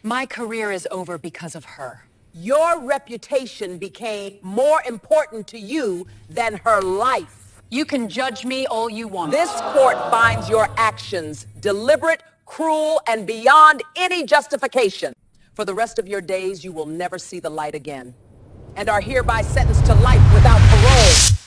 My career is over because of her. Your reputation became more important to you than her life. You can judge me all you want. This court finds your actions deliberate, cruel, and beyond any justification. For the rest of your days, you will never see the light again, and are hereby sentenced to life without parole.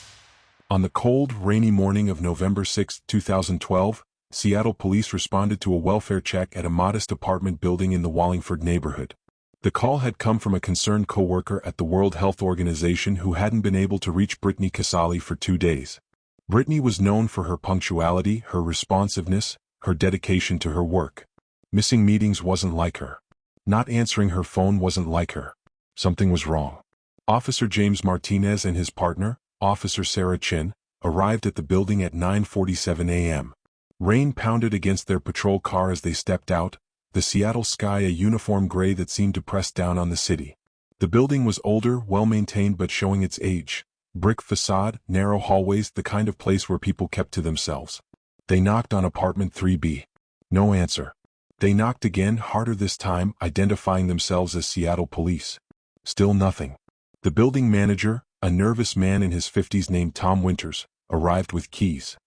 On the cold, rainy morning of November 6, 2012, Seattle police responded to a welfare check at a modest apartment building in the Wallingford neighborhood. The call had come from a concerned coworker at the World Health Organization who hadn't been able to reach Brittany Casali for 2 days. Brittany was known for her punctuality, her responsiveness, her dedication to her work. Missing meetings wasn't like her. Not answering her phone wasn't like her. Something was wrong. Officer James Martinez and his partner, Officer Sarah Chin, arrived at the building at 9:47 a.m. Rain pounded against their patrol car as they stepped out, the Seattle sky a uniform gray that seemed to press down on the city. The building was older, well-maintained but showing its age. Brick facade, narrow hallways, the kind of place where people kept to themselves. They knocked on apartment 3B. No answer. They knocked again, harder this time, identifying themselves as Seattle police. Still nothing. The building manager, a nervous man in his 50s named Tom Winters, arrived with keys.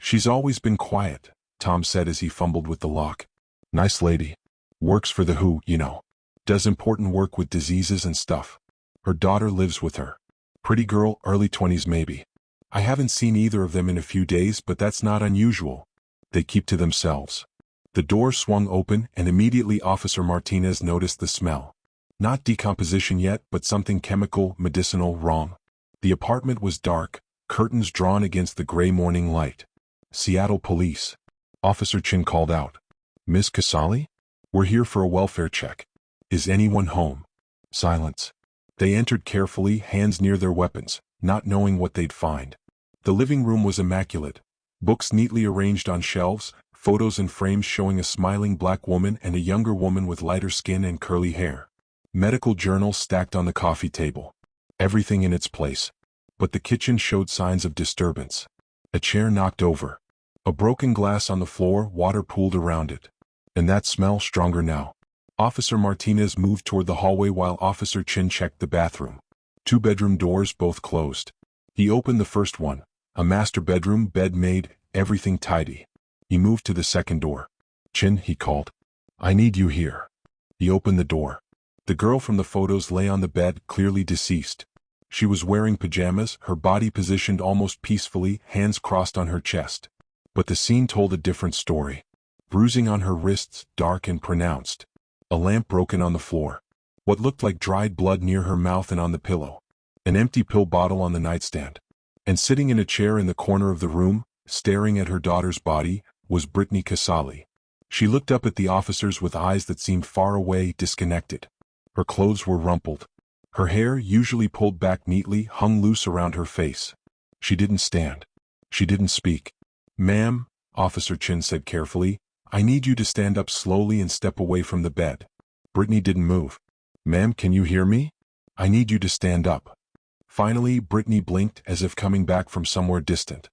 "She's always been quiet," Tom said as he fumbled with the lock. "Nice lady. Works for the WHO, you know. Does important work with diseases and stuff. Her daughter lives with her. Pretty girl, early 20s maybe. I haven't seen either of them in a few days, but that's not unusual. They keep to themselves." The door swung open, and immediately Officer Martinez noticed the smell. Not decomposition yet, but something chemical, medicinal wrong. The apartment was dark, curtains drawn against the gray morning light. "Seattle Police." Officer Chin called out. "Miss Casali? We're here for a welfare check. Is anyone home?" Silence. They entered carefully, hands near their weapons, not knowing what they'd find. The living room was immaculate. Books neatly arranged on shelves, photos and frames showing a smiling black woman and a younger woman with lighter skin and curly hair. Medical journals stacked on the coffee table. Everything in its place. But the kitchen showed signs of disturbance. A chair knocked over. A broken glass on the floor, water pooled around it. And that smell stronger now. Officer Martinez moved toward the hallway while Officer Chin checked the bathroom. 2 bedroom doors, both closed. He opened the first one. A master bedroom, bed made, everything tidy. He moved to the second door. "Chin," he called. "I need you here." He opened the door. The girl from the photos lay on the bed, clearly deceased. She was wearing pajamas, her body positioned almost peacefully, hands crossed on her chest. But the scene told a different story. Bruising on her wrists, dark and pronounced. A lamp broken on the floor. What looked like dried blood near her mouth and on the pillow. An empty pill bottle on the nightstand. And sitting in a chair in the corner of the room, staring at her daughter's body, was Brittany Casali. She looked up at the officers with eyes that seemed far away, disconnected. Her clothes were rumpled. Her hair, usually pulled back neatly, hung loose around her face. She didn't stand. She didn't speak. "Ma'am," Officer Chin said carefully, "I need you to stand up slowly and step away from the bed." Brittany didn't move. "Ma'am, can you hear me? I need you to stand up." Finally, Brittany blinked as if coming back from somewhere distant.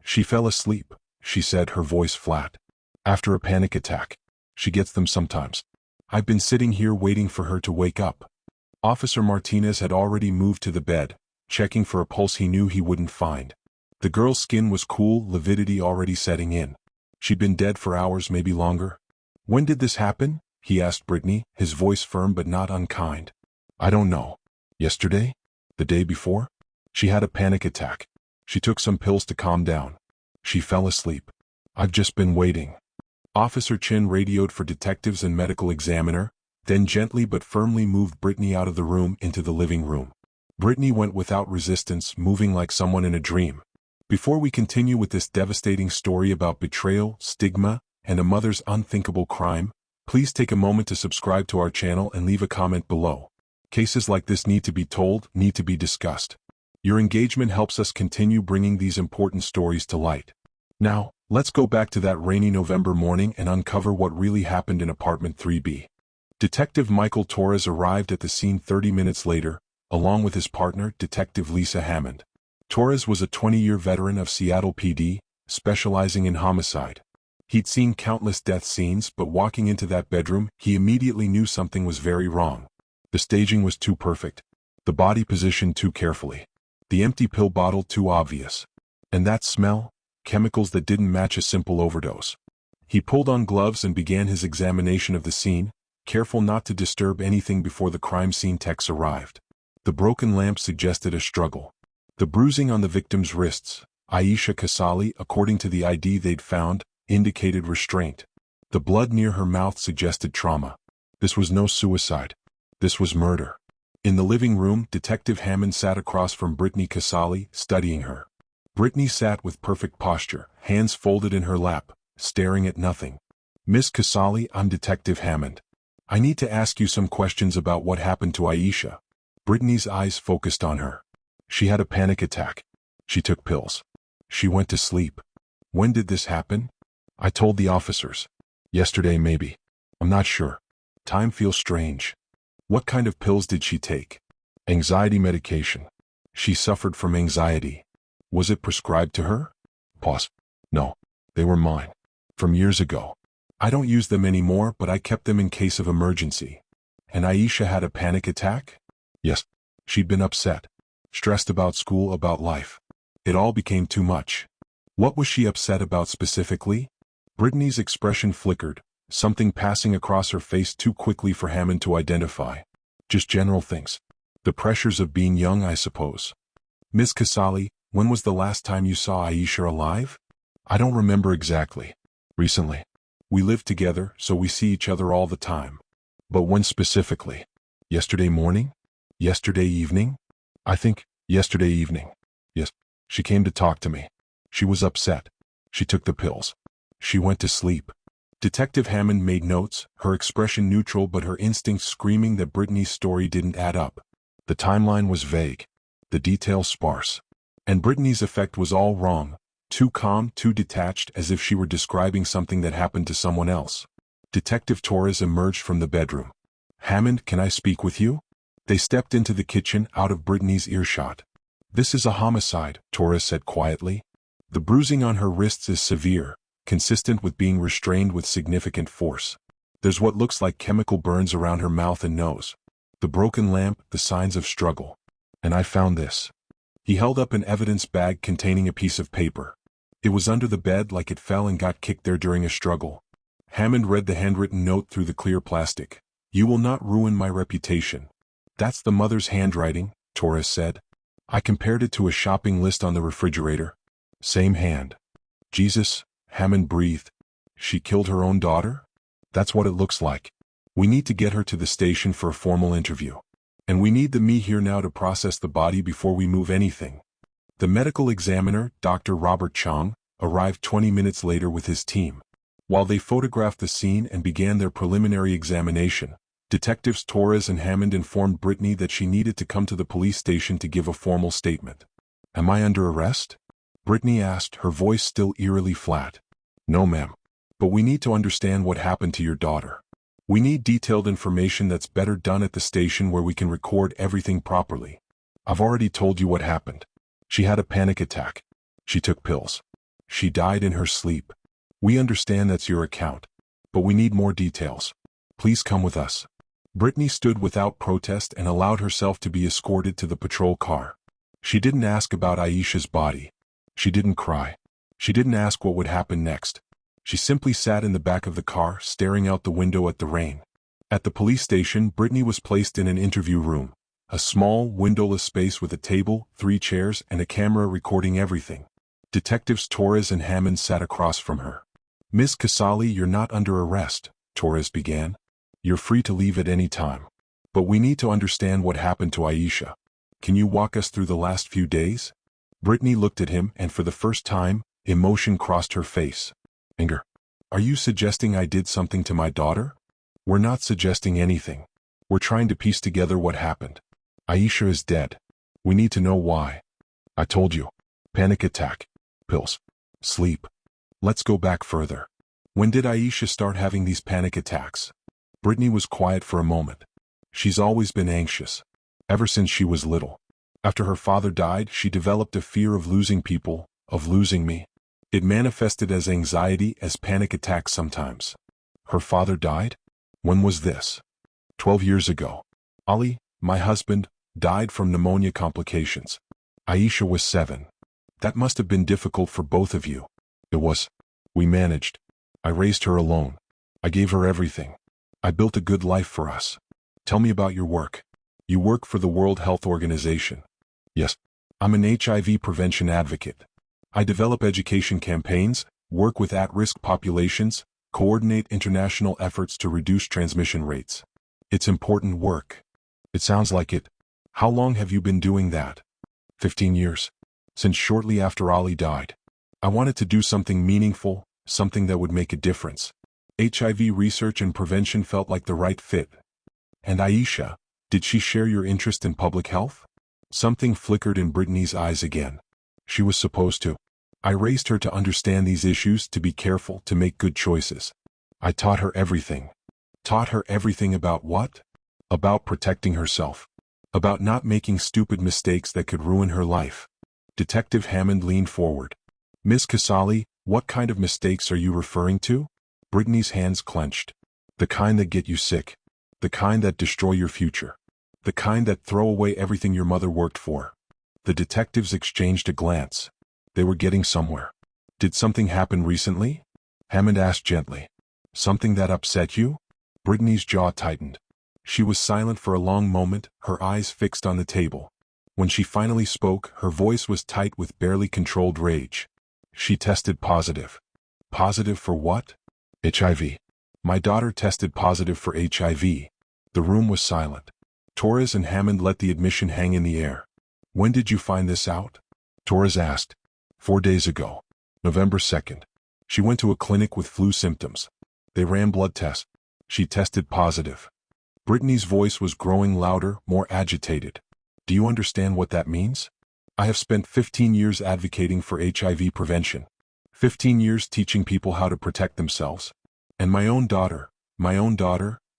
"She fell asleep," she said, her voice flat. "After a panic attack. She gets them sometimes. I've been sitting here waiting for her to wake up." Officer Martinez had already moved to the bed, checking for a pulse he knew he wouldn't find. The girl's skin was cool, lividity already setting in. She'd been dead for hours, maybe longer. "When did this happen?" he asked Brittany, his voice firm but not unkind. "I don't know. Yesterday? The day before? She had a panic attack. She took some pills to calm down. She fell asleep. I've just been waiting." Officer Chin radioed for detectives and medical examiner, then gently but firmly moved Brittany out of the room into the living room. Brittany went without resistance, moving like someone in a dream. Before we continue with this devastating story about betrayal, stigma, and a mother's unthinkable crime, please take a moment to subscribe to our channel and leave a comment below. Cases like this need to be told, need to be discussed. Your engagement helps us continue bringing these important stories to light. Now, let's go back to that rainy November morning and uncover what really happened in apartment 3B. Detective Michael Torres arrived at the scene 30 minutes later, along with his partner, Detective Lisa Hammond. Torres was a 20-year veteran of Seattle PD, specializing in homicide. He'd seen countless death scenes, but walking into that bedroom, he immediately knew something was very wrong. The staging was too perfect. The body positioned too carefully. The empty pill bottle too obvious. And that smell? Chemicals that didn't match a simple overdose. He pulled on gloves and began his examination of the scene, careful not to disturb anything before the crime scene techs arrived. The broken lamp suggested a struggle. The bruising on the victim's wrists, Aisha Kasali, according to the ID they'd found, indicated restraint. The blood near her mouth suggested trauma. This was no suicide. This was murder. In the living room, Detective Hammond sat across from Brittany Kasali, studying her. Brittany sat with perfect posture, hands folded in her lap, staring at nothing. "Miss Kasali, I'm Detective Hammond. I need to ask you some questions about what happened to Aisha." Brittany's eyes focused on her. She had a panic attack. She took pills. She went to sleep. "When did this happen?" "I told the officers. Yesterday maybe. I'm not sure. Time feels strange." "What kind of pills did she take?" "Anxiety medication. She suffered from anxiety." "Was it prescribed to her?" Pause. "No. They were mine. From years ago. I don't use them anymore, but I kept them in case of emergency." "And Aisha had a panic attack?" "Yes. She'd been upset. Stressed about school, about life. It all became too much." "What was she upset about specifically?" Brittany's expression flickered, something passing across her face too quickly for Hammond to identify. "Just general things. The pressures of being young, I suppose." "Miss Kasali, when was the last time you saw Aisha alive?" "I don't remember exactly. Recently. We live together, so we see each other all the time." "But when specifically? Yesterday morning? Yesterday evening?" "I think, yesterday evening. Yes. She came to talk to me. She was upset. She took the pills. She went to sleep." Detective Hammond made notes, her expression neutral but her instincts screaming that Brittany's story didn't add up. The timeline was vague. The details sparse. And Brittany's effect was all wrong. Too calm, too detached, as if she were describing something that happened to someone else. Detective Torres emerged from the bedroom. "Hammond, can I speak with you?" They stepped into the kitchen, out of Brittany's earshot. "This is a homicide," Torres said quietly. "The bruising on her wrists is severe, consistent with being restrained with significant force. There's what looks like chemical burns around her mouth and nose. The broken lamp, the signs of struggle. And I found this." He held up an evidence bag containing a piece of paper. It was under the bed, like it fell and got kicked there during a struggle. Hammond read the handwritten note through the clear plastic. "You will not ruin my reputation." "That's the mother's handwriting," Torres said. "I compared it to a shopping list on the refrigerator. Same hand." "Jesus," Hammond breathed. "She killed her own daughter?" "That's what it looks like. We need to get her to the station for a formal interview. And we need me here now to process the body before we move anything." The medical examiner, Dr. Robert Chong, arrived 20 minutes later with his team. While they photographed the scene and began their preliminary examination, Detectives Torres and Hammond informed Brittany that she needed to come to the police station to give a formal statement. "Am I under arrest?" Brittany asked, her voice still eerily flat. "No, ma'am. But we need to understand what happened to your daughter. We need detailed information that's better done at the station where we can record everything properly. I've already told you what happened. She had a panic attack. She took pills. She died in her sleep. We understand that's your account. But we need more details. Please come with us." Brittany stood without protest and allowed herself to be escorted to the patrol car. She didn't ask about Aisha's body. She didn't cry. She didn't ask what would happen next. She simply sat in the back of the car, staring out the window at the rain. At the police station, Brittany was placed in an interview room. A small, windowless space with a table, 3 chairs, and a camera recording everything. Detectives Torres and Hammond sat across from her. "Miss Kasali, you're not under arrest," Torres began. "You're free to leave at any time. But we need to understand what happened to Aisha. Can you walk us through the last few days?" Brittany looked at him, and for the first time, emotion crossed her face. "Anger. Are you suggesting I did something to my daughter?" "We're not suggesting anything. We're trying to piece together what happened. Aisha is dead. We need to know why." "I told you. Panic attack. Pills. Sleep. Let's go back further. When did Aisha start having these panic attacks?" Brittany was quiet for a moment. "She's always been anxious. Ever since she was little. After her father died, she developed a fear of losing people, of losing me. It manifested as anxiety, as panic attacks sometimes. Her father died? When was this? 12 years ago. Ali, my husband, died from pneumonia complications. Aisha was 7. That must have been difficult for both of you. It was. We managed. I raised her alone. I gave her everything. I built a good life for us. Tell me about your work. You work for the World Health Organization. Yes. I'm an HIV prevention advocate. I develop education campaigns, work with at-risk populations, coordinate international efforts to reduce transmission rates. It's important work. It sounds like it. How long have you been doing that? 15 years. Since shortly after Ali died. I wanted to do something meaningful, something that would make a difference. HIV research and prevention felt like the right fit. And Aisha, did she share your interest in public health? Something flickered in Brittany's eyes again. She was supposed to. I raised her to understand these issues, to be careful, to make good choices. I taught her everything. Taught her everything about what? About protecting herself. About not making stupid mistakes that could ruin her life. Detective Hammond leaned forward. Miss Casali, what kind of mistakes are you referring to? Brittany's hands clenched. The kind that get you sick. The kind that destroy your future. The kind that throw away everything your mother worked for. The detectives exchanged a glance. They were getting somewhere. Did something happen recently? Hammond asked gently. Something that upset you? Brittany's jaw tightened. She was silent for a long moment, her eyes fixed on the table. When she finally spoke, her voice was tight with barely controlled rage. She tested positive. Positive for what? HIV. My daughter tested positive for HIV. The room was silent. Torres and Hammond let the admission hang in the air. When did you find this out? Torres asked. 4 days ago. November 2nd. She went to a clinic with flu symptoms. They ran blood tests. She tested positive. Brittany's voice was growing louder, more agitated. Do you understand what that means? I have spent 15 years advocating for HIV prevention. 15 years teaching people how to protect themselves. And my own daughter,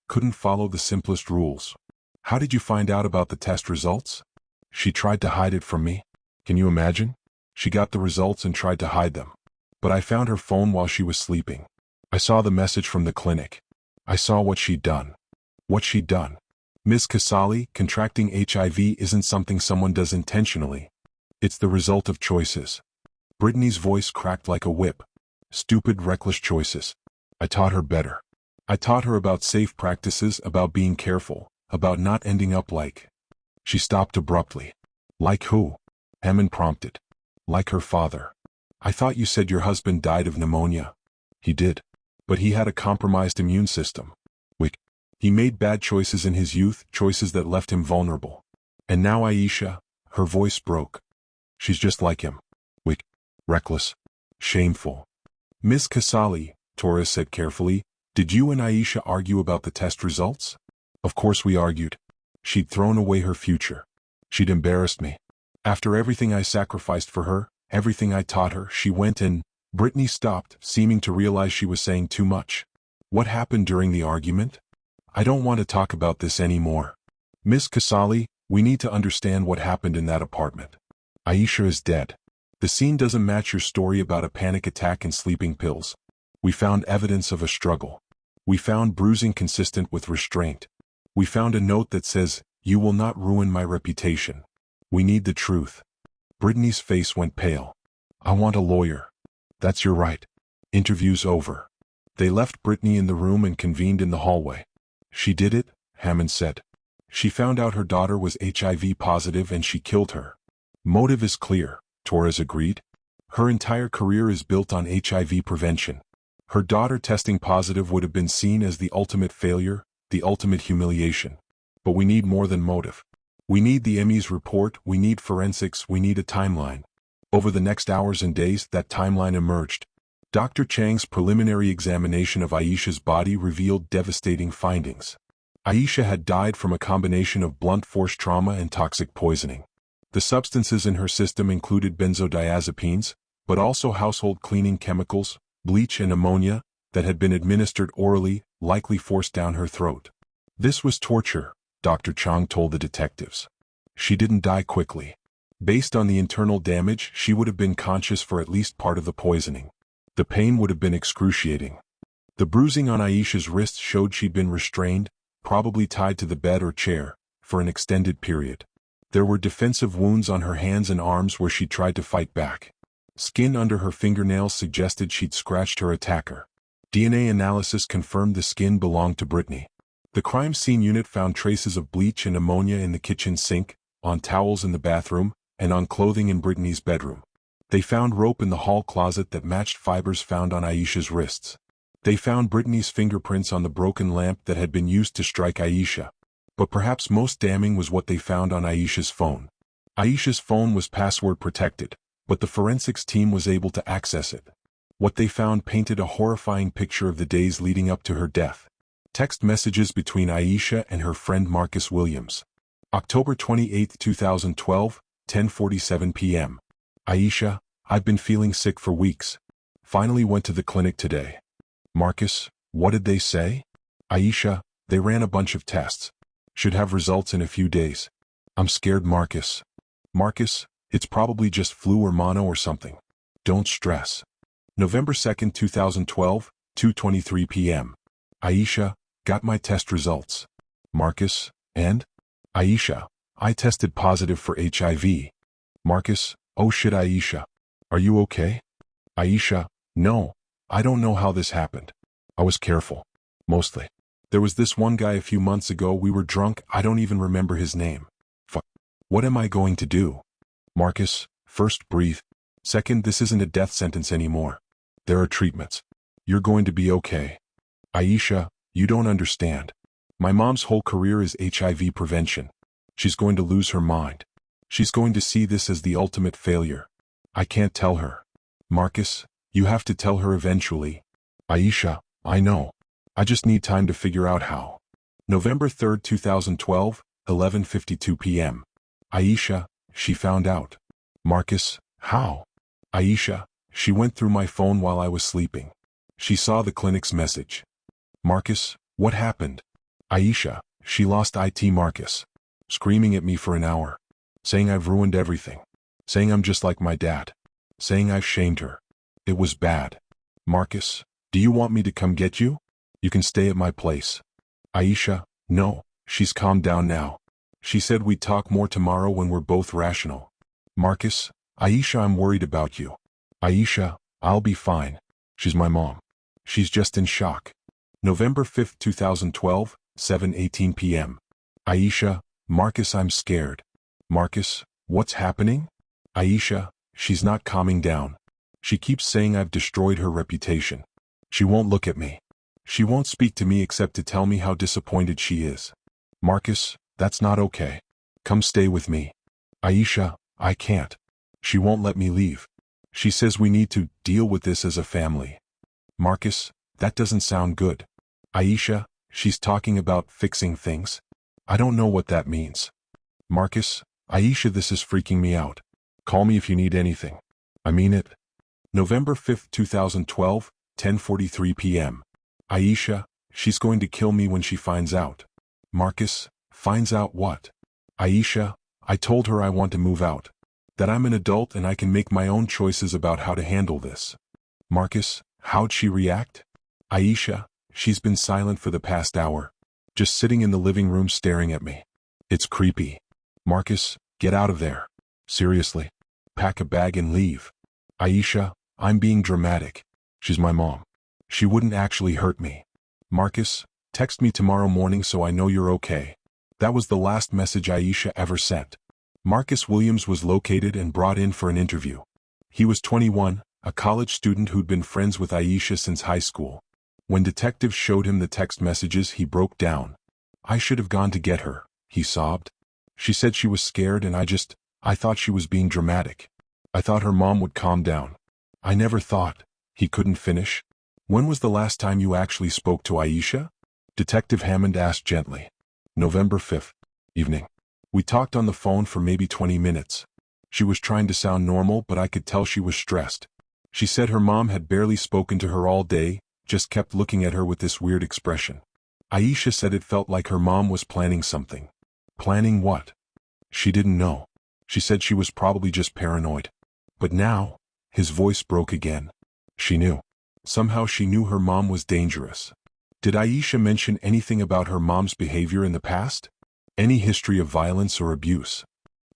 couldn't follow the simplest rules. How did you find out about the test results? She tried to hide it from me. Can you imagine? She got the results and tried to hide them. But I found her phone while she was sleeping. I saw the message from the clinic. I saw what she'd done. What she'd done. Ms. Casali, contracting HIV isn't something someone does intentionally. It's the result of choices. Brittany's voice cracked like a whip. Stupid, reckless choices. I taught her better. I taught her about safe practices, about being careful, about not ending up like. She stopped abruptly. Like who? Hammond prompted. Like her father. I thought you said your husband died of pneumonia. He did. But he had a compromised immune system. He made bad choices in his youth, choices that left him vulnerable. And now Aisha, her voice broke. She's just like him. Reckless. Shameful. Miss Casali, Torres said carefully, did you and Aisha argue about the test results? Of course we argued. She'd thrown away her future. She'd embarrassed me. After everything I sacrificed for her, everything I taught her, she went and... Brittany stopped, seeming to realize she was saying too much. What happened during the argument? I don't want to talk about this anymore. Miss Casali, we need to understand what happened in that apartment. Aisha is dead. The scene doesn't match your story about a panic attack and sleeping pills. We found evidence of a struggle. We found bruising consistent with restraint. We found a note that says, "You will not ruin my reputation." We need the truth. Brittany's face went pale. I want a lawyer. That's your right. Interview's over. They left Brittany in the room and convened in the hallway. She did it, Hammond said. She found out her daughter was HIV positive and she killed her. Motive is clear, Torres agreed. Her entire career is built on HIV prevention. Her daughter testing positive would have been seen as the ultimate failure, the ultimate humiliation. But we need more than motive. We need the ME's report, we need forensics, we need a timeline. Over the next hours and days, that timeline emerged. Dr. Chang's preliminary examination of Aisha's body revealed devastating findings. Aisha had died from a combination of blunt force trauma and toxic poisoning. The substances in her system included benzodiazepines, but also household cleaning chemicals, bleach and ammonia, that had been administered orally, likely forced down her throat. This was torture, Dr. Chang told the detectives. She didn't die quickly. Based on the internal damage, she would have been conscious for at least part of the poisoning. The pain would have been excruciating. The bruising on Aisha's wrists showed she'd been restrained, probably tied to the bed or chair, for an extended period. There were defensive wounds on her hands and arms where she tried to fight back. Skin under her fingernails suggested she'd scratched her attacker. DNA analysis confirmed the skin belonged to Brittany. The crime scene unit found traces of bleach and ammonia in the kitchen sink, on towels in the bathroom, and on clothing in Brittany's bedroom. They found rope in the hall closet that matched fibers found on Aisha's wrists. They found Brittany's fingerprints on the broken lamp that had been used to strike Aisha. But perhaps most damning was what they found on Aisha's phone. Aisha's phone was password protected, but the forensics team was able to access it. What they found painted a horrifying picture of the days leading up to her death. Text messages between Aisha and her friend Marcus Williams. October 28, 2012, 10:47 p.m. Aisha, I've been feeling sick for weeks. Finally went to the clinic today. Marcus, what did they say? Aisha, they ran a bunch of tests. Should have results in a few days. I'm scared, Marcus. Marcus, it's probably just flu or mono or something. Don't stress. November 2, 2012, 2:23 p.m. Aisha, got my test results. Marcus, and? Aisha, I tested positive for HIV. Marcus, oh shit Aisha. Are you okay? Aisha, no, I don't know how this happened. I was careful. Mostly. There was this one guy a few months ago, we were drunk, I don't even remember his name. Fuck. What am I going to do? Marcus, first breathe. Second, this isn't a death sentence anymore. There are treatments. You're going to be okay. Aisha, you don't understand. My mom's whole career is HIV prevention. She's going to lose her mind. She's going to see this as the ultimate failure. I can't tell her. Marcus, you have to tell her eventually. Aisha, I know. I just need time to figure out how. November 3, 2012, 11:52 p.m. Aisha, she found out. Marcus, how? Aisha, she went through my phone while I was sleeping. She saw the clinic's message. Marcus, what happened? Aisha, she lost IT. Marcus. Screaming at me for an hour. Saying I've ruined everything. Saying I'm just like my dad. Saying I've shamed her. It was bad. Marcus, do you want me to come get you? You can stay at my place. Aisha, no, she's calmed down now. She said we'd talk more tomorrow when we're both rational. Marcus, Aisha, I'm worried about you. Aisha, I'll be fine. She's my mom. She's just in shock. November 5, 2012, 7:18 p.m. Aisha, Marcus, I'm scared. Marcus, what's happening? Aisha, she's not calming down. She keeps saying I've destroyed her reputation. She won't look at me. She won't speak to me except to tell me how disappointed she is. Marcus, that's not okay. Come stay with me. Aisha, I can't. She won't let me leave. She says we need to deal with this as a family. Marcus, that doesn't sound good. Aisha, she's talking about fixing things. I don't know what that means. Marcus, Aisha, this is freaking me out. Call me if you need anything. I mean it. November 5, 2012, 10:43 p.m. Aisha, she's going to kill me when she finds out. Marcus, finds out what? Aisha, I told her I want to move out. That I'm an adult and I can make my own choices about how to handle this. Marcus, how'd she react? Aisha, she's been silent for the past hour. Just sitting in the living room staring at me. It's creepy. Marcus, get out of there. Seriously. Pack a bag and leave. Aisha, I'm being dramatic. She's my mom. She wouldn't actually hurt me. Marcus, text me tomorrow morning so I know you're okay. That was the last message Aisha ever sent. Marcus Williams was located and brought in for an interview. He was 21, a college student who'd been friends with Aisha since high school. When detectives showed him the text messages, he broke down. I should have gone to get her, he sobbed. She said she was scared and I thought she was being dramatic. I thought her mom would calm down. I never thought. He couldn't finish. When was the last time you actually spoke to Aisha? Detective Hammond asked gently. November 5th, evening. We talked on the phone for maybe 20 minutes. She was trying to sound normal, but I could tell she was stressed. She said her mom had barely spoken to her all day, just kept looking at her with this weird expression. Aisha said it felt like her mom was planning something. Planning what? She didn't know. She said she was probably just paranoid. But now, his voice broke again. She knew. Somehow she knew her mom was dangerous. Did Aisha mention anything about her mom's behavior in the past? Any history of violence or abuse?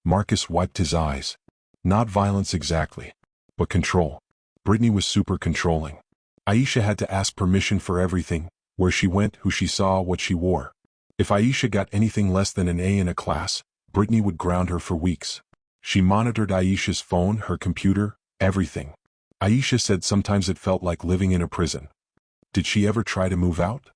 Marcus wiped his eyes. Not violence exactly, but control. Brittany was super controlling. Aisha had to ask permission for everything, where she went, who she saw, what she wore. If Aisha got anything less than an A in a class, Brittany would ground her for weeks. She monitored Aisha's phone, her computer, everything. Aisha said sometimes it felt like living in a prison. Did she ever try to move out?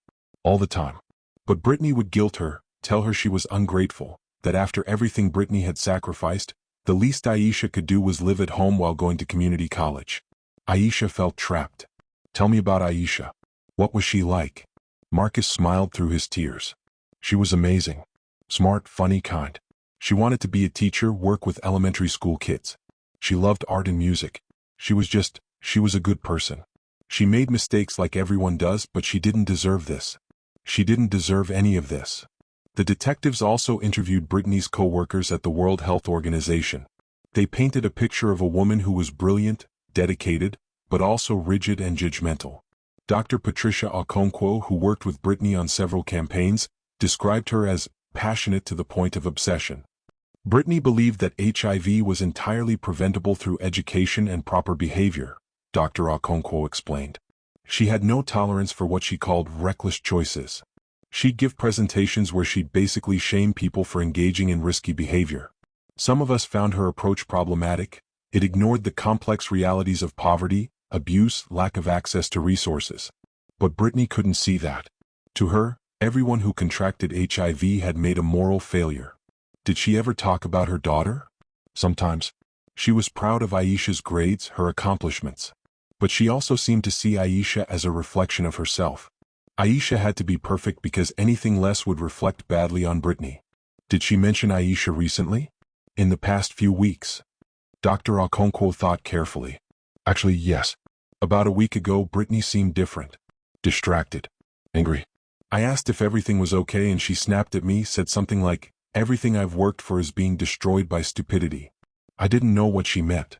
All the time. But Brittany would guilt her, tell her she was ungrateful, that after everything Brittany had sacrificed, the least Aisha could do was live at home while going to community college. Aisha felt trapped. Tell me about Aisha. What was she like? Marcus smiled through his tears. She was amazing. Smart, funny, kind. She wanted to be a teacher, work with elementary school kids. She loved art and music. She was a good person. She made mistakes like everyone does, but she didn't deserve this. She didn't deserve any of this. The detectives also interviewed Brittany's co-workers at the World Health Organization. They painted a picture of a woman who was brilliant, dedicated, but also rigid and judgmental. Dr. Patricia Okonkwo, who worked with Brittany on several campaigns, described her as passionate to the point of obsession. Brittany believed that HIV was entirely preventable through education and proper behavior, Dr. Okonkwo explained. She had no tolerance for what she called reckless choices. She'd give presentations where she'd basically shame people for engaging in risky behavior. Some of us found her approach problematic. It ignored the complex realities of poverty, abuse, lack of access to resources. But Brittany couldn't see that. To her, everyone who contracted HIV had made a moral failure. Did she ever talk about her daughter? Sometimes. She was proud of Aisha's grades, her accomplishments. But she also seemed to see Aisha as a reflection of herself. Aisha had to be perfect because anything less would reflect badly on Brittany. Did she mention Aisha recently? In the past few weeks? Dr. Okonkwo thought carefully. Actually, yes. About a week ago, Brittany seemed different. Distracted. Angry. I asked if everything was okay and she snapped at me, said something like, "Everything I've worked for is being destroyed by stupidity." I didn't know what she meant.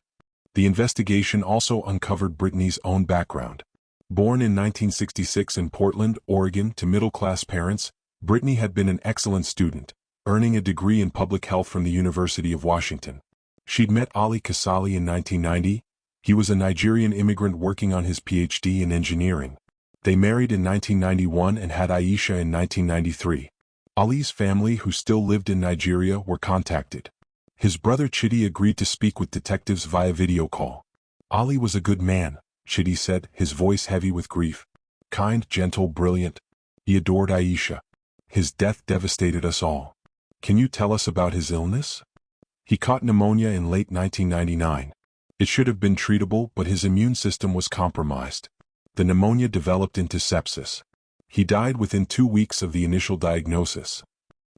The investigation also uncovered Brittany's own background. Born in 1966 in Portland, Oregon, to middle-class parents, Brittany had been an excellent student, earning a degree in public health from the University of Washington. She'd met Ali Kasali in 1990. He was a Nigerian immigrant working on his PhD in engineering. They married in 1991 and had Aisha in 1993. Ali's family, who still lived in Nigeria, were contacted. His brother Chidi agreed to speak with detectives via video call. Ali was a good man, Chidi said, his voice heavy with grief. Kind, gentle, brilliant. He adored Aisha. His death devastated us all. Can you tell us about his illness? He caught pneumonia in late 1999. It should have been treatable, but his immune system was compromised. The pneumonia developed into sepsis. He died within 2 weeks of the initial diagnosis.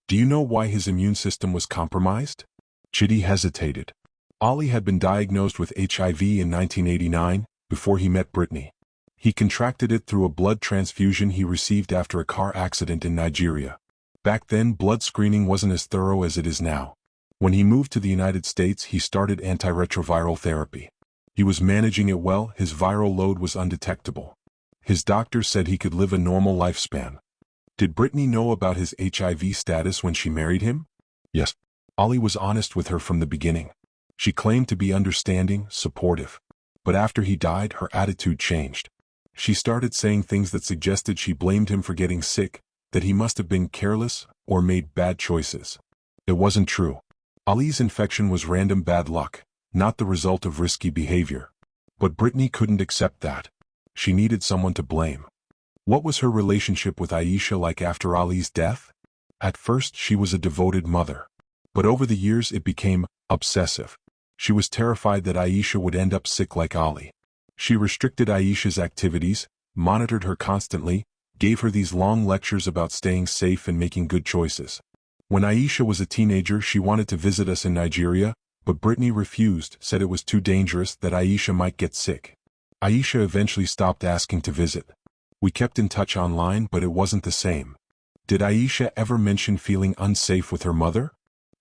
Do you know why his immune system was compromised? Chidi hesitated. Ali had been diagnosed with HIV in 1989, before he met Brittany. He contracted it through a blood transfusion he received after a car accident in Nigeria. Back then, blood screening wasn't as thorough as it is now. When he moved to the United States, he started antiretroviral therapy. He was managing it well, his viral load was undetectable. His doctors said he could live a normal lifespan. Did Brittany know about his HIV status when she married him? Yes. Ali was honest with her from the beginning. She claimed to be understanding, supportive. But after he died, her attitude changed. She started saying things that suggested she blamed him for getting sick, that he must have been careless or made bad choices. It wasn't true. Ali's infection was random bad luck, not the result of risky behavior. But Brittany couldn't accept that. She needed someone to blame. What was her relationship with Aisha like after Ali's death? At first, she was a devoted mother. But over the years it became obsessive. She was terrified that Aisha would end up sick like Ali. She restricted Aisha's activities, monitored her constantly, gave her these long lectures about staying safe and making good choices. When Aisha was a teenager, she wanted to visit us in Nigeria, but Brittany refused, said it was too dangerous, that Aisha might get sick. Aisha eventually stopped asking to visit. We kept in touch online, but it wasn't the same. Did Aisha ever mention feeling unsafe with her mother?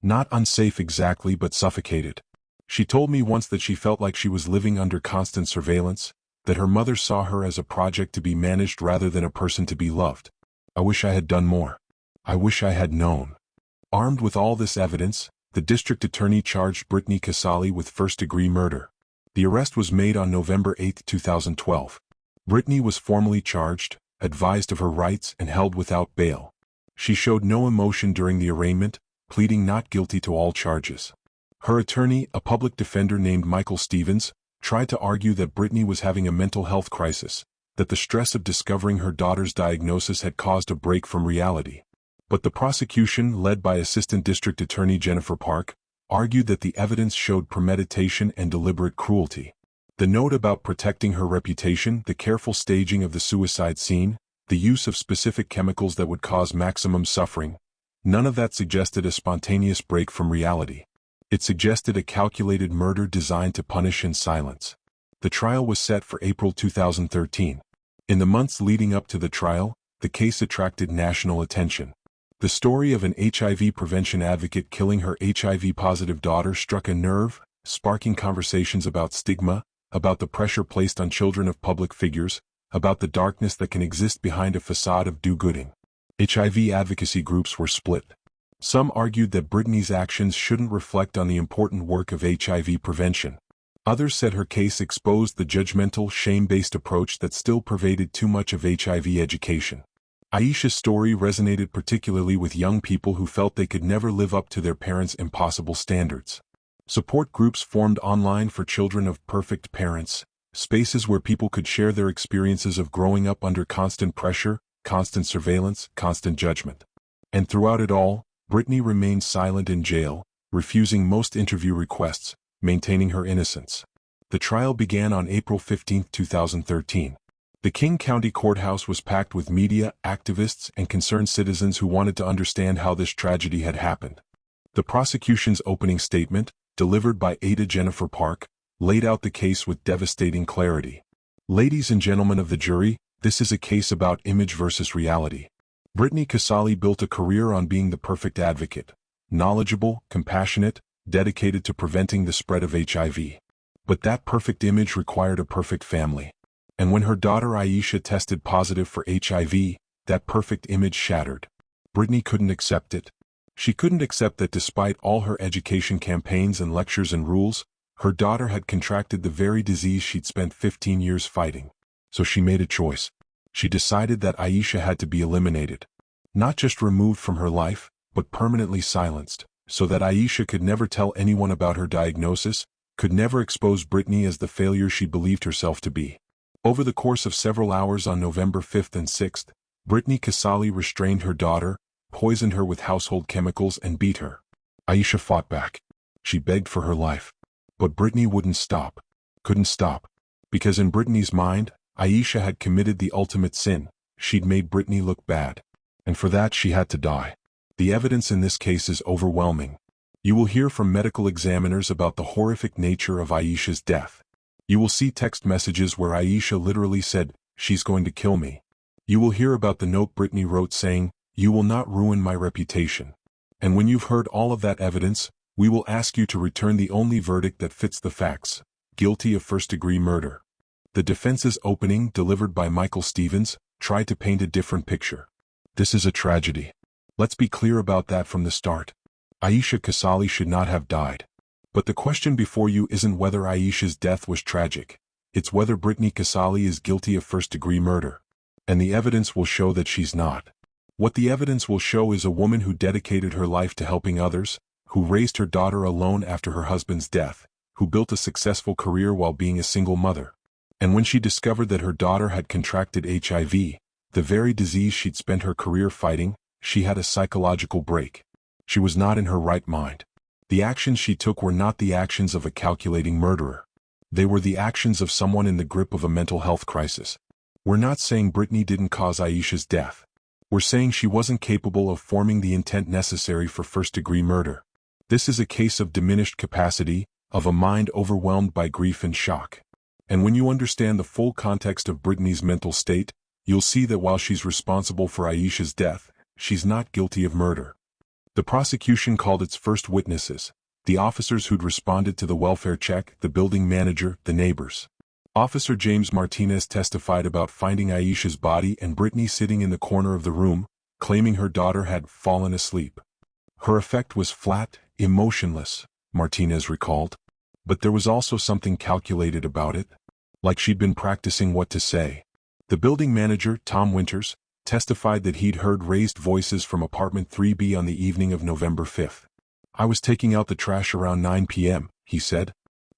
Not unsafe exactly, but suffocated. She told me once that she felt like she was living under constant surveillance, that her mother saw her as a project to be managed rather than a person to be loved. I wish I had done more. I wish I had known. Armed with all this evidence, the district attorney charged Brittany Casali with first-degree murder. The arrest was made on November 8, 2012. Brittany was formally charged, advised of her rights, and held without bail. She showed no emotion during the arraignment, pleading not guilty to all charges. Her attorney, a public defender named Michael Stevens, tried to argue that Brittany was having a mental health crisis, that the stress of discovering her daughter's diagnosis had caused a break from reality. But the prosecution, led by Assistant District Attorney Jennifer Park, argued that the evidence showed premeditation and deliberate cruelty. The note about protecting her reputation, the careful staging of the suicide scene, the use of specific chemicals that would cause maximum suffering, none of that suggested a spontaneous break from reality. It suggested a calculated murder designed to punish in silence. The trial was set for April 2013. In the months leading up to the trial, the case attracted national attention. The story of an HIV prevention advocate killing her HIV-positive daughter struck a nerve, sparking conversations about stigma, about the pressure placed on children of public figures, about the darkness that can exist behind a facade of do-gooding. HIV advocacy groups were split. Some argued that Brittany's actions shouldn't reflect on the important work of HIV prevention. Others said her case exposed the judgmental, shame-based approach that still pervaded too much of HIV education. Aisha's story resonated particularly with young people who felt they could never live up to their parents' impossible standards. Support groups formed online for children of perfect parents, spaces where people could share their experiences of growing up under constant pressure, constant surveillance, constant judgment. And throughout it all, Brittany remained silent in jail, refusing most interview requests, maintaining her innocence. The trial began on April 15, 2013. The King County Courthouse was packed with media, activists, and concerned citizens who wanted to understand how this tragedy had happened. The prosecution's opening statement, delivered by Ada Jennifer Park, laid out the case with devastating clarity. Ladies and gentlemen of the jury, this is a case about image versus reality. Brittany Casali built a career on being the perfect advocate, knowledgeable, compassionate, dedicated to preventing the spread of HIV. But that perfect image required a perfect family. And when her daughter Aisha tested positive for HIV, that perfect image shattered. Brittany couldn't accept it. She couldn't accept that despite all her education campaigns and lectures and rules, her daughter had contracted the very disease she'd spent 15 years fighting. So she made a choice. She decided that Aisha had to be eliminated. Not just removed from her life, but permanently silenced, so that Aisha could never tell anyone about her diagnosis, could never expose Brittany as the failure she believed herself to be. Over the course of several hours on November 5th and 6th, Brittany Casali restrained her daughter, poisoned her with household chemicals, and beat her. Aisha fought back. She begged for her life. But Brittany wouldn't stop. Couldn't stop. Because in Brittany's mind, Aisha had committed the ultimate sin. She'd made Brittany look bad. And for that she had to die. The evidence in this case is overwhelming. You will hear from medical examiners about the horrific nature of Aisha's death. You will see text messages where Aisha literally said, "She's going to kill me." You will hear about the note Brittany wrote saying, "You will not ruin my reputation." And when you've heard all of that evidence, we will ask you to return the only verdict that fits the facts: guilty of first-degree murder. The defense's opening, delivered by Michael Stevens, tried to paint a different picture. This is a tragedy. Let's be clear about that from the start. Aisha Casali should not have died. But the question before you isn't whether Aisha's death was tragic. It's whether Brittany Casali is guilty of first-degree murder. And the evidence will show that she's not. What the evidence will show is a woman who dedicated her life to helping others, who raised her daughter alone after her husband's death, who built a successful career while being a single mother. And when she discovered that her daughter had contracted HIV, the very disease she'd spent her career fighting, she had a psychological break. She was not in her right mind. The actions she took were not the actions of a calculating murderer. They were the actions of someone in the grip of a mental health crisis. We're not saying Brittany didn't cause Aisha's death. We're saying she wasn't capable of forming the intent necessary for first-degree murder. This is a case of diminished capacity, of a mind overwhelmed by grief and shock. And when you understand the full context of Brittany's mental state, you'll see that while she's responsible for Aisha's death, she's not guilty of murder. The prosecution called its first witnesses, the officers who'd responded to the welfare check, the building manager, the neighbors. Officer James Martinez testified about finding Aisha's body and Brittany sitting in the corner of the room, claiming her daughter had fallen asleep. Her effect was flat, emotionless, Martinez recalled. But there was also something calculated about it, like she'd been practicing what to say. The building manager, Tom Winters, testified that he'd heard raised voices from apartment 3B on the evening of November 5th. I was taking out the trash around 9 p.m., he said.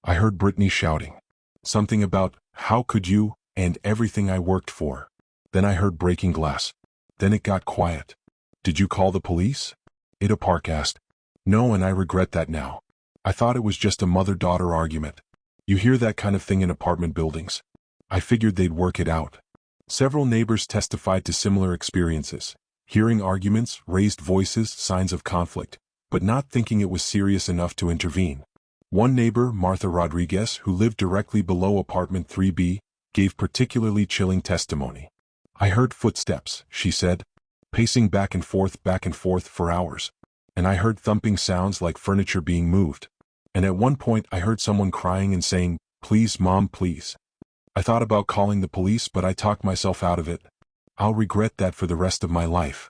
I heard Brittany shouting. Something about, how could you, and everything I worked for. Then I heard breaking glass. Then it got quiet. Did you call the police? Ada Park asked. No, and I regret that now. I thought it was just a mother-daughter argument. You hear that kind of thing in apartment buildings. I figured they'd work it out. Several neighbors testified to similar experiences, hearing arguments, raised voices, signs of conflict, but not thinking it was serious enough to intervene. One neighbor, Martha Rodriguez, who lived directly below apartment 3B, gave particularly chilling testimony. I heard footsteps, she said, pacing back and forth for hours. And I heard thumping sounds like furniture being moved. And at one point I heard someone crying and saying, please mom, please. I thought about calling the police, but I talked myself out of it. I'll regret that for the rest of my life.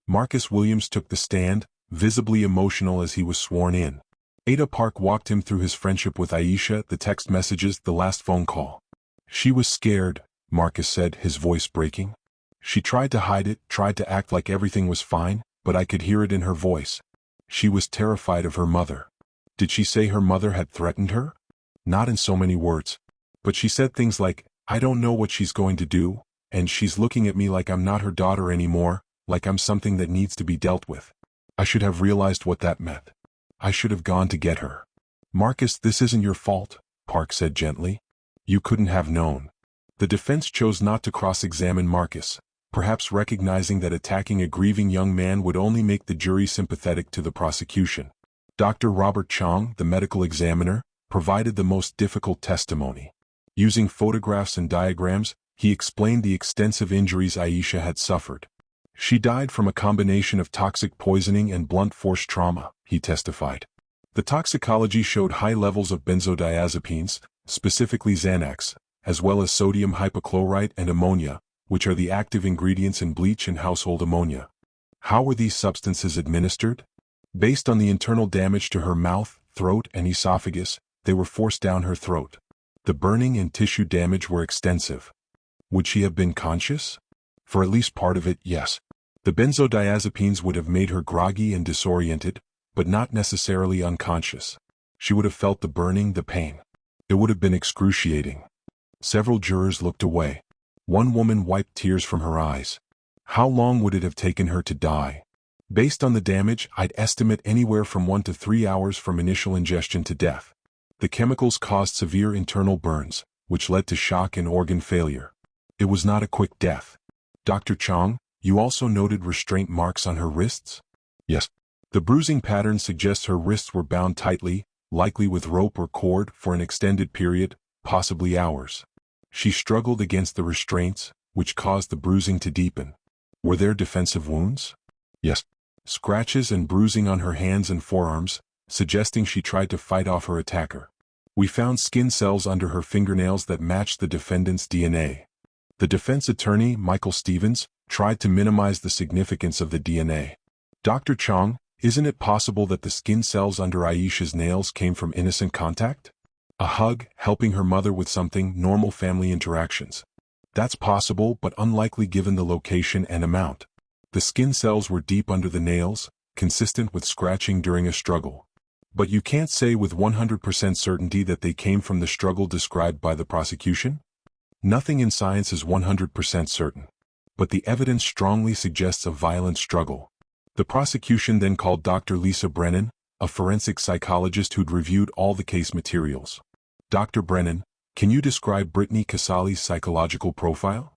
Marcus Williams took the stand, visibly emotional as he was sworn in. Ada Park walked him through his friendship with Aisha, the text messages, the last phone call. She was scared, Marcus said, his voice breaking. She tried to hide it, tried to act like everything was fine, but I could hear it in her voice. She was terrified of her mother. Did she say her mother had threatened her? Not in so many words. But she said things like, I don't know what she's going to do, and she's looking at me like I'm not her daughter anymore, like I'm something that needs to be dealt with. I should have realized what that meant. I should have gone to get her. Marcus, this isn't your fault, Park said gently. You couldn't have known. The defense chose not to cross-examine Marcus, perhaps recognizing that attacking a grieving young man would only make the jury sympathetic to the prosecution. Dr. Robert Chong, the medical examiner, provided the most difficult testimony. Using photographs and diagrams, he explained the extensive injuries Aisha had suffered. She died from a combination of toxic poisoning and blunt force trauma, he testified. The toxicology showed high levels of benzodiazepines, specifically Xanax, as well as sodium hypochlorite and ammonia, which are the active ingredients in bleach and household ammonia. How were these substances administered? Based on the internal damage to her mouth, throat, and esophagus, they were forced down her throat. The burning and tissue damage were extensive. Would she have been conscious? For at least part of it, yes. The benzodiazepines would have made her groggy and disoriented, but not necessarily unconscious. She would have felt the burning, the pain. It would have been excruciating. Several jurors looked away. One woman wiped tears from her eyes. How long would it have taken her to die? Based on the damage, I'd estimate anywhere from 1 to 3 hours from initial ingestion to death. The chemicals caused severe internal burns, which led to shock and organ failure. It was not a quick death. Dr. Chong, you also noted restraint marks on her wrists? Yes. The bruising pattern suggests her wrists were bound tightly, likely with rope or cord, for an extended period, possibly hours. She struggled against the restraints, which caused the bruising to deepen. Were there defensive wounds? Yes. Scratches and bruising on her hands and forearms, suggesting she tried to fight off her attacker. We found skin cells under her fingernails that matched the defendant's DNA. The defense attorney, Michael Stevens, tried to minimize the significance of the DNA. Dr. Chong, isn't it possible that the skin cells under Aisha's nails came from innocent contact? A hug, helping her mother with something, normal family interactions. That's possible, but unlikely given the location and amount. The skin cells were deep under the nails, consistent with scratching during a struggle. But you can't say with 100% certainty that they came from the struggle described by the prosecution? Nothing in science is 100% certain. But the evidence strongly suggests a violent struggle. The prosecution then called Dr. Lisa Brennan, a forensic psychologist who'd reviewed all the case materials. Dr. Brennan, can you describe Brittany Casale's psychological profile?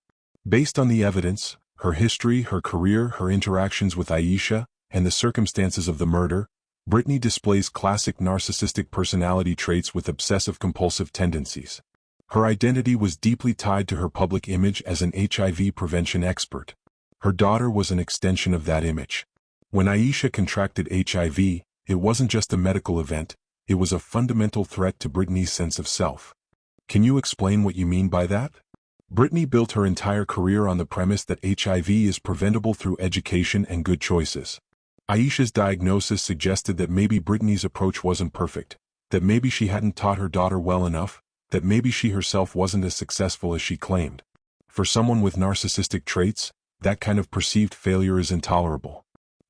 Based on the evidence, her history, her career, her interactions with Aisha, and the circumstances of the murder, Brittany displays classic narcissistic personality traits with obsessive-compulsive tendencies. Her identity was deeply tied to her public image as an HIV prevention expert. Her daughter was an extension of that image. When Aisha contracted HIV, it wasn't just a medical event, it was a fundamental threat to Brittany's sense of self. Can you explain what you mean by that? Brittany built her entire career on the premise that HIV is preventable through education and good choices. Aisha's diagnosis suggested that maybe Brittany's approach wasn't perfect, that maybe she hadn't taught her daughter well enough, that maybe she herself wasn't as successful as she claimed. For someone with narcissistic traits, that kind of perceived failure is intolerable.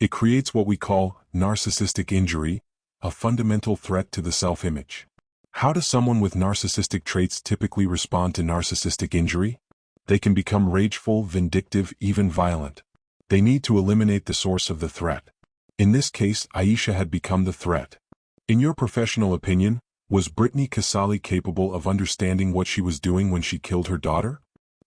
It creates what we call narcissistic injury, a fundamental threat to the self-image. How does someone with narcissistic traits typically respond to narcissistic injury? They can become rageful, vindictive, even violent. They need to eliminate the source of the threat. In this case, Aisha had become the threat. In your professional opinion, was Brittany Casali capable of understanding what she was doing when she killed her daughter?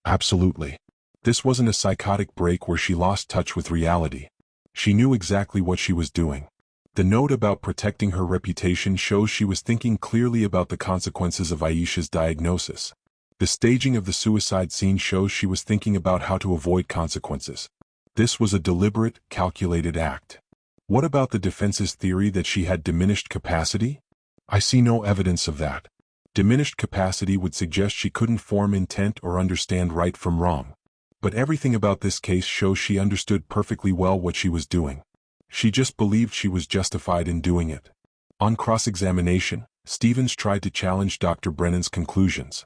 Absolutely. This wasn't a psychotic break where she lost touch with reality. She knew exactly what she was doing. The note about protecting her reputation shows she was thinking clearly about the consequences of Aisha's diagnosis. The staging of the suicide scene shows she was thinking about how to avoid consequences. This was a deliberate, calculated act. What about the defense's theory that she had diminished capacity? I see no evidence of that. Diminished capacity would suggest she couldn't form intent or understand right from wrong. But everything about this case shows she understood perfectly well what she was doing. She just believed she was justified in doing it. On cross-examination, Stevens tried to challenge Dr. Brennan's conclusions.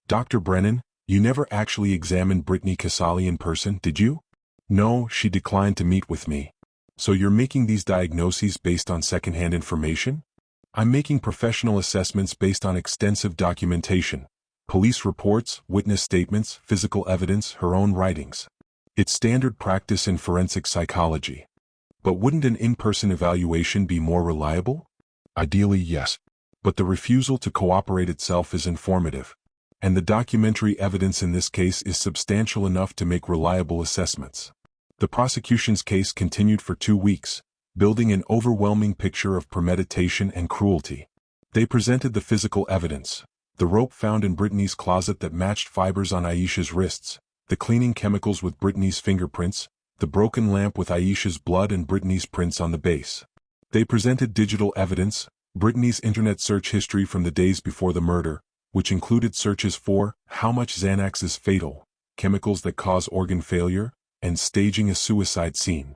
Dr. Brennan, you never actually examined Brittany Casali in person, did you? No, she declined to meet with me. So you're making these diagnoses based on secondhand information? I'm making professional assessments based on extensive documentation. Police reports, witness statements, physical evidence, her own writings. It's standard practice in forensic psychology. But wouldn't an in-person evaluation be more reliable? Ideally, yes. But the refusal to cooperate itself is informative. And the documentary evidence in this case is substantial enough to make reliable assessments. The prosecution's case continued for 2 weeks, building an overwhelming picture of premeditation and cruelty. They presented the physical evidence, the rope found in Brittany's closet that matched fibers on Aisha's wrists, the cleaning chemicals with Brittany's fingerprints, the broken lamp with Aisha's blood and Brittany's prints on the base. They presented digital evidence, Brittany's internet search history from the days before the murder, which included searches for how much Xanax is fatal, chemicals that cause organ failure, and staging a suicide scene.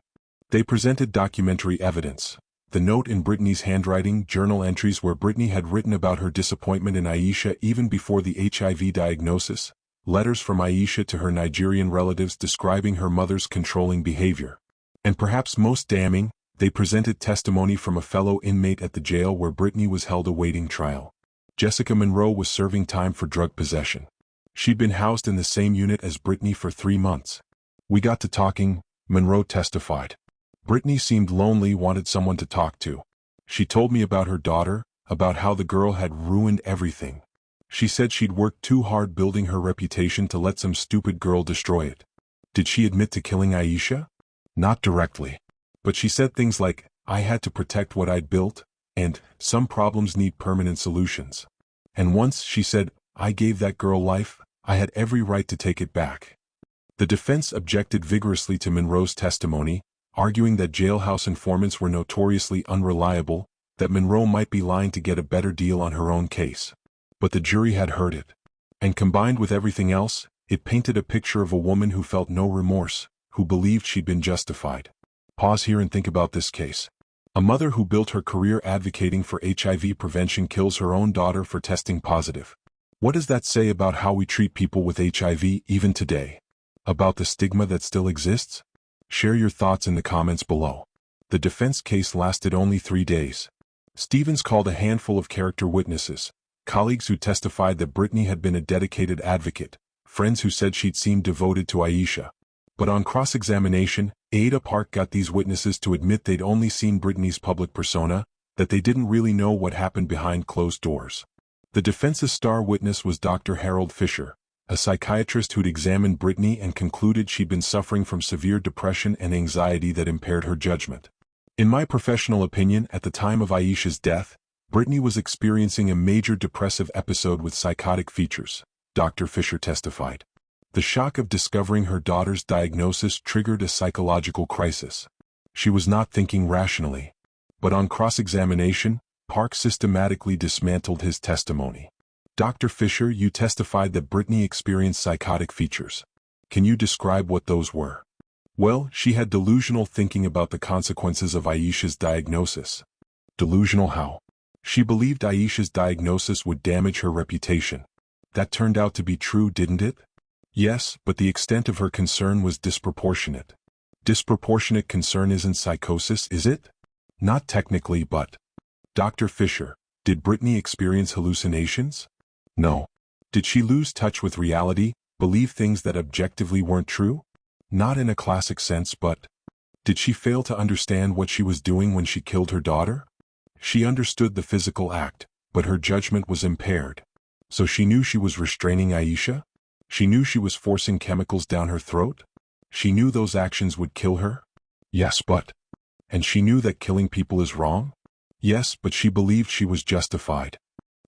They presented documentary evidence, the note in Brittany's handwriting, journal entries where Brittany had written about her disappointment in Aisha even before the HIV diagnosis, letters from Aisha to her Nigerian relatives describing her mother's controlling behavior. And perhaps most damning, they presented testimony from a fellow inmate at the jail where Brittany was held awaiting trial. Jessica Monroe was serving time for drug possession. She'd been housed in the same unit as Brittany for 3 months. We got to talking, Monroe testified. Brittany seemed lonely, wanted someone to talk to. She told me about her daughter, about how the girl had ruined everything. She said she'd worked too hard building her reputation to let some stupid girl destroy it. Did she admit to killing Aisha? Not directly. But she said things like, I had to protect what I'd built, and some problems need permanent solutions. And once she said, I gave that girl life, I had every right to take it back. The defense objected vigorously to Monroe's testimony, arguing that jailhouse informants were notoriously unreliable, that Monroe might be lying to get a better deal on her own case. But the jury had heard it. And combined with everything else, it painted a picture of a woman who felt no remorse, who believed she'd been justified. Pause here and think about this case. A mother who built her career advocating for HIV prevention kills her own daughter for testing positive. What does that say about how we treat people with HIV even today? About the stigma that still exists? Share your thoughts in the comments below. The defense case lasted only 3 days. Stevens called a handful of character witnesses, colleagues who testified that Brittany had been a dedicated advocate, friends who said she'd seemed devoted to Aisha. But on cross-examination, Ada Park got these witnesses to admit they'd only seen Brittany's public persona, that they didn't really know what happened behind closed doors. The defense's star witness was Dr. Harold Fisher, a psychiatrist who'd examined Brittany and concluded she'd been suffering from severe depression and anxiety that impaired her judgment. In my professional opinion, at the time of Aisha's death, Brittany was experiencing a major depressive episode with psychotic features, Dr. Fisher testified. The shock of discovering her daughter's diagnosis triggered a psychological crisis. She was not thinking rationally. But on cross-examination, Park systematically dismantled his testimony. Dr. Fisher, you testified that Brittany experienced psychotic features. Can you describe what those were? Well, she had delusional thinking about the consequences of Aisha's diagnosis. Delusional how? She believed Aisha's diagnosis would damage her reputation. That turned out to be true, didn't it? Yes, but the extent of her concern was disproportionate. Disproportionate concern isn't psychosis, is it? Not technically, but... Dr. Fisher, did Brittany experience hallucinations? No. Did she lose touch with reality, believe things that objectively weren't true? Not in a classic sense, but... Did she fail to understand what she was doing when she killed her daughter? She understood the physical act, but her judgment was impaired. So she knew she was restraining Aisha? She knew she was forcing chemicals down her throat? She knew those actions would kill her? Yes, but... And she knew that killing people is wrong? Yes, but she believed she was justified.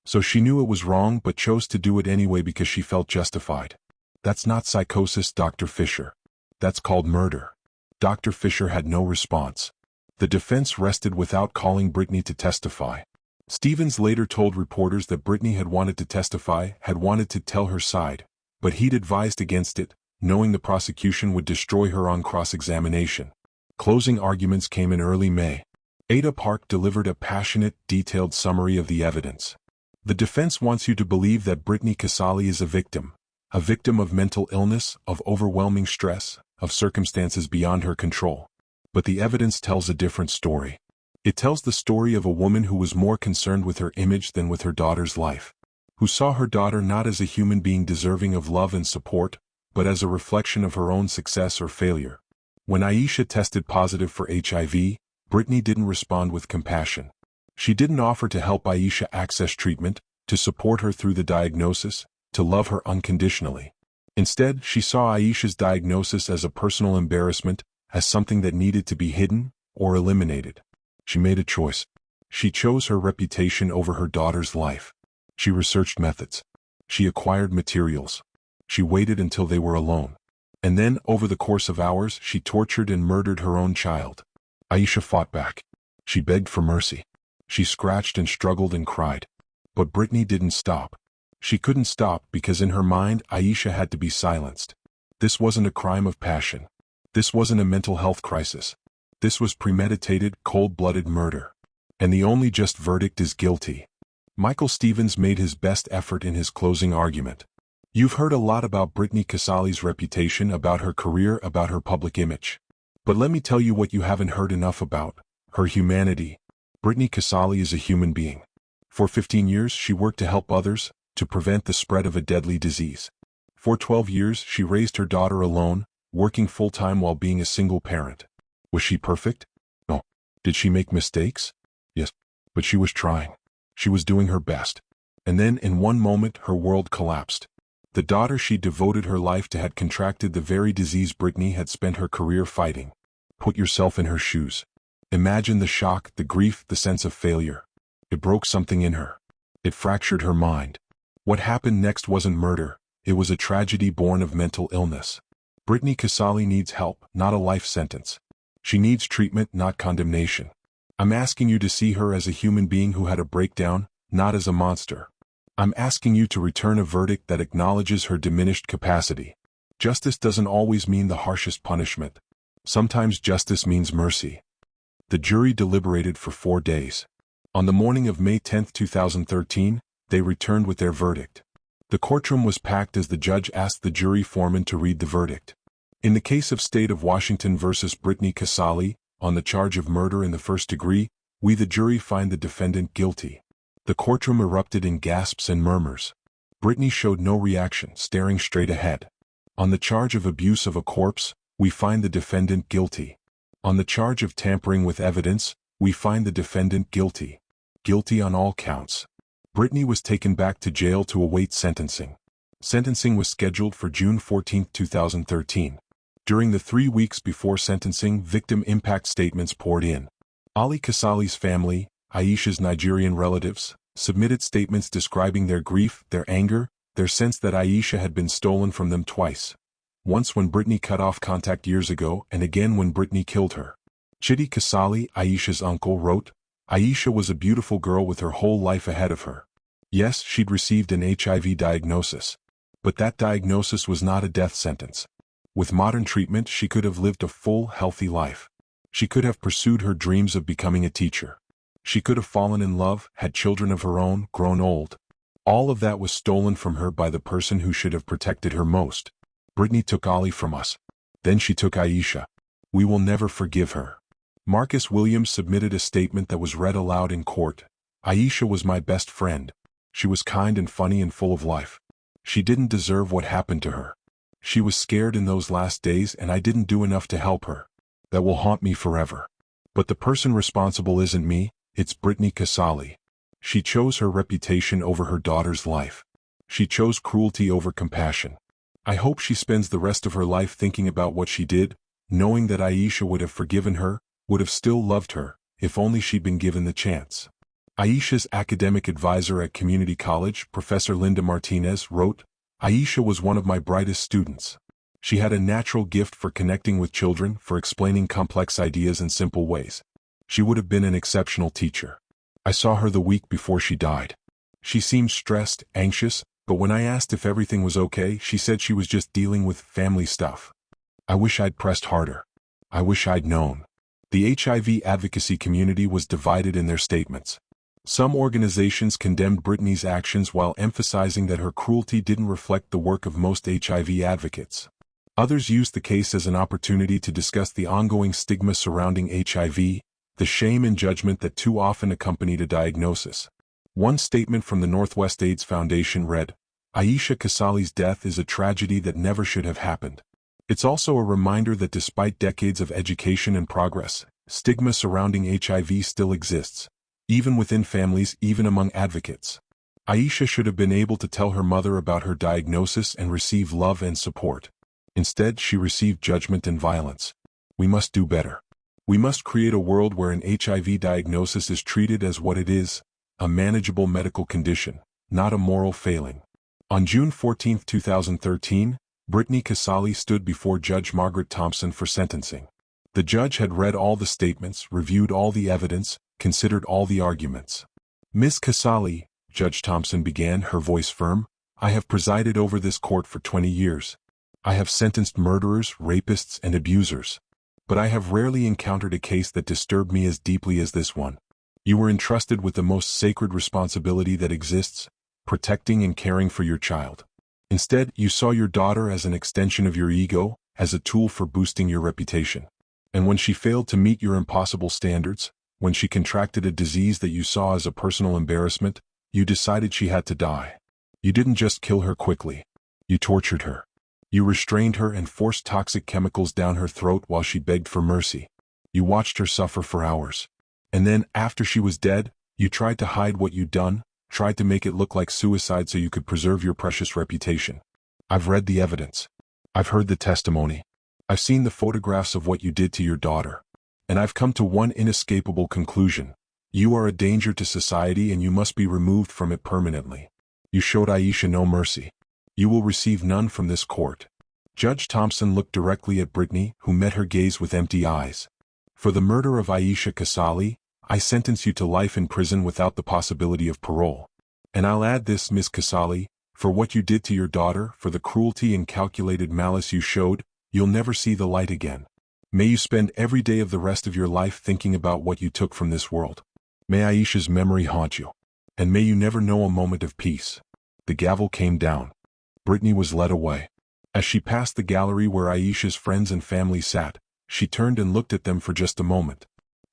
So she knew it was wrong but chose to do it anyway because she felt justified. That's not psychosis, Dr. Fisher. That's called murder. Dr. Fisher had no response. The defense rested without calling Brittany to testify. Stevens later told reporters that Brittany had wanted to testify, had wanted to tell her side, but he'd advised against it, knowing the prosecution would destroy her on cross-examination. Closing arguments came in early May. Ada Park delivered a passionate, detailed summary of the evidence. The defense wants you to believe that Brittany Casale is a victim of mental illness, of overwhelming stress, of circumstances beyond her control. But the evidence tells a different story. It tells the story of a woman who was more concerned with her image than with her daughter's life, who saw her daughter not as a human being deserving of love and support, but as a reflection of her own success or failure. When Aisha tested positive for HIV, Brittany didn't respond with compassion. She didn't offer to help Aisha access treatment, to support her through the diagnosis, to love her unconditionally. Instead, she saw Aisha's diagnosis as a personal embarrassment, as something that needed to be hidden or eliminated. She made a choice. She chose her reputation over her daughter's life. She researched methods. She acquired materials. She waited until they were alone. And then, over the course of hours, she tortured and murdered her own child. Aisha fought back. She begged for mercy. She scratched and struggled and cried. But Brittany didn't stop. She couldn't stop because in her mind, Aisha had to be silenced. This wasn't a crime of passion. This wasn't a mental health crisis. This was premeditated, cold-blooded murder. And the only just verdict is guilty. Michael Stevens made his best effort in his closing argument. You've heard a lot about Brittany Casale's reputation, about her career, about her public image. But let me tell you what you haven't heard enough about: her humanity. Brittany Casale is a human being. For 15 years, she worked to help others, to prevent the spread of a deadly disease. For 12 years, she raised her daughter alone, working full-time while being a single parent. Was she perfect? No. Did she make mistakes? Yes. But she was trying. She was doing her best. And then, in one moment, her world collapsed. The daughter she devoted her life to had contracted the very disease Brittany had spent her career fighting. Put yourself in her shoes. Imagine the shock, the grief, the sense of failure. It broke something in her. It fractured her mind. What happened next wasn't murder. It was a tragedy born of mental illness. Brittany Casale needs help, not a life sentence. She needs treatment, not condemnation. I'm asking you to see her as a human being who had a breakdown, not as a monster. I'm asking you to return a verdict that acknowledges her diminished capacity. Justice doesn't always mean the harshest punishment. Sometimes justice means mercy. The jury deliberated for 4 days. On the morning of May 10, 2013, they returned with their verdict. The courtroom was packed as the judge asked the jury foreman to read the verdict. In the case of State of Washington versus Brittany Casale, on the charge of murder in the first degree, we the jury find the defendant guilty. The courtroom erupted in gasps and murmurs. Brittany showed no reaction, staring straight ahead. On the charge of abuse of a corpse, we find the defendant guilty. On the charge of tampering with evidence, we find the defendant guilty. Guilty on all counts. Brittany was taken back to jail to await sentencing. Sentencing was scheduled for June 14, 2013. During the 3 weeks before sentencing, victim impact statements poured in. Ali Casale's family, Aisha's Nigerian relatives, submitted statements describing their grief, their anger, their sense that Aisha had been stolen from them twice. Once when Brittany cut off contact years ago, and again when Brittany killed her. Chidi Kasali, Aisha's uncle, wrote, Aisha was a beautiful girl with her whole life ahead of her. Yes, she'd received an HIV diagnosis. But that diagnosis was not a death sentence. With modern treatment, she could have lived a full, healthy life. She could have pursued her dreams of becoming a teacher. She could have fallen in love, had children of her own, grown old. All of that was stolen from her by the person who should have protected her most. Brittany took Ali from us. Then she took Aisha. We will never forgive her. Marcus Williams submitted a statement that was read aloud in court. Aisha was my best friend. She was kind and funny and full of life. She didn't deserve what happened to her. She was scared in those last days and I didn't do enough to help her. That will haunt me forever. But the person responsible isn't me, it's Brittany Kasali. She chose her reputation over her daughter's life. She chose cruelty over compassion. I hope she spends the rest of her life thinking about what she did, knowing that Aisha would have forgiven her, would have still loved her, if only she'd been given the chance. Aisha's academic advisor at community college, Professor Linda Martinez, wrote, Aisha was one of my brightest students. She had a natural gift for connecting with children, for explaining complex ideas in simple ways. She would have been an exceptional teacher. I saw her the week before she died. She seemed stressed, anxious, but when I asked if everything was okay, she said she was just dealing with family stuff. I wish I'd pressed harder. I wish I'd known. The HIV advocacy community was divided in their statements. Some organizations condemned Brittany's actions while emphasizing that her cruelty didn't reflect the work of most HIV advocates. Others used the case as an opportunity to discuss the ongoing stigma surrounding HIV, the shame and judgment that too often accompanied a diagnosis. One statement from the Northwest AIDS Foundation read, Aisha Kasali's death is a tragedy that never should have happened. It's also a reminder that despite decades of education and progress, stigma surrounding HIV still exists. Even within families, even among advocates. Aisha should have been able to tell her mother about her diagnosis and receive love and support. Instead, she received judgment and violence. We must do better. We must create a world where an HIV diagnosis is treated as what it is, a manageable medical condition, not a moral failing. On June 14, 2013, Brittany Kasali stood before Judge Margaret Thompson for sentencing. The judge had read all the statements, reviewed all the evidence, considered all the arguments. Ms. Kasali, Judge Thompson began, her voice firm, I have presided over this court for 20 years. I have sentenced murderers, rapists, and abusers. But I have rarely encountered a case that disturbed me as deeply as this one. You were entrusted with the most sacred responsibility that exists, protecting and caring for your child. Instead, you saw your daughter as an extension of your ego, as a tool for boosting your reputation. And when she failed to meet your impossible standards, when she contracted a disease that you saw as a personal embarrassment, you decided she had to die. You didn't just kill her quickly. You tortured her. You restrained her and forced toxic chemicals down her throat while she begged for mercy. You watched her suffer for hours. And then, after she was dead, you tried to hide what you'd done, tried to make it look like suicide so you could preserve your precious reputation. I've read the evidence. I've heard the testimony. I've seen the photographs of what you did to your daughter. And I've come to one inescapable conclusion. You are a danger to society and you must be removed from it permanently. You showed Aisha no mercy. You will receive none from this court. Judge Thompson looked directly at Brittany, who met her gaze with empty eyes. For the murder of Aisha Kasali, I sentence you to life in prison without the possibility of parole. And I'll add this, Ms. Kasali, for what you did to your daughter, for the cruelty and calculated malice you showed, you'll never see the light again. May you spend every day of the rest of your life thinking about what you took from this world. May Aisha's memory haunt you. And may you never know a moment of peace. The gavel came down. Brittany was led away. As she passed the gallery where Aisha's friends and family sat, she turned and looked at them for just a moment.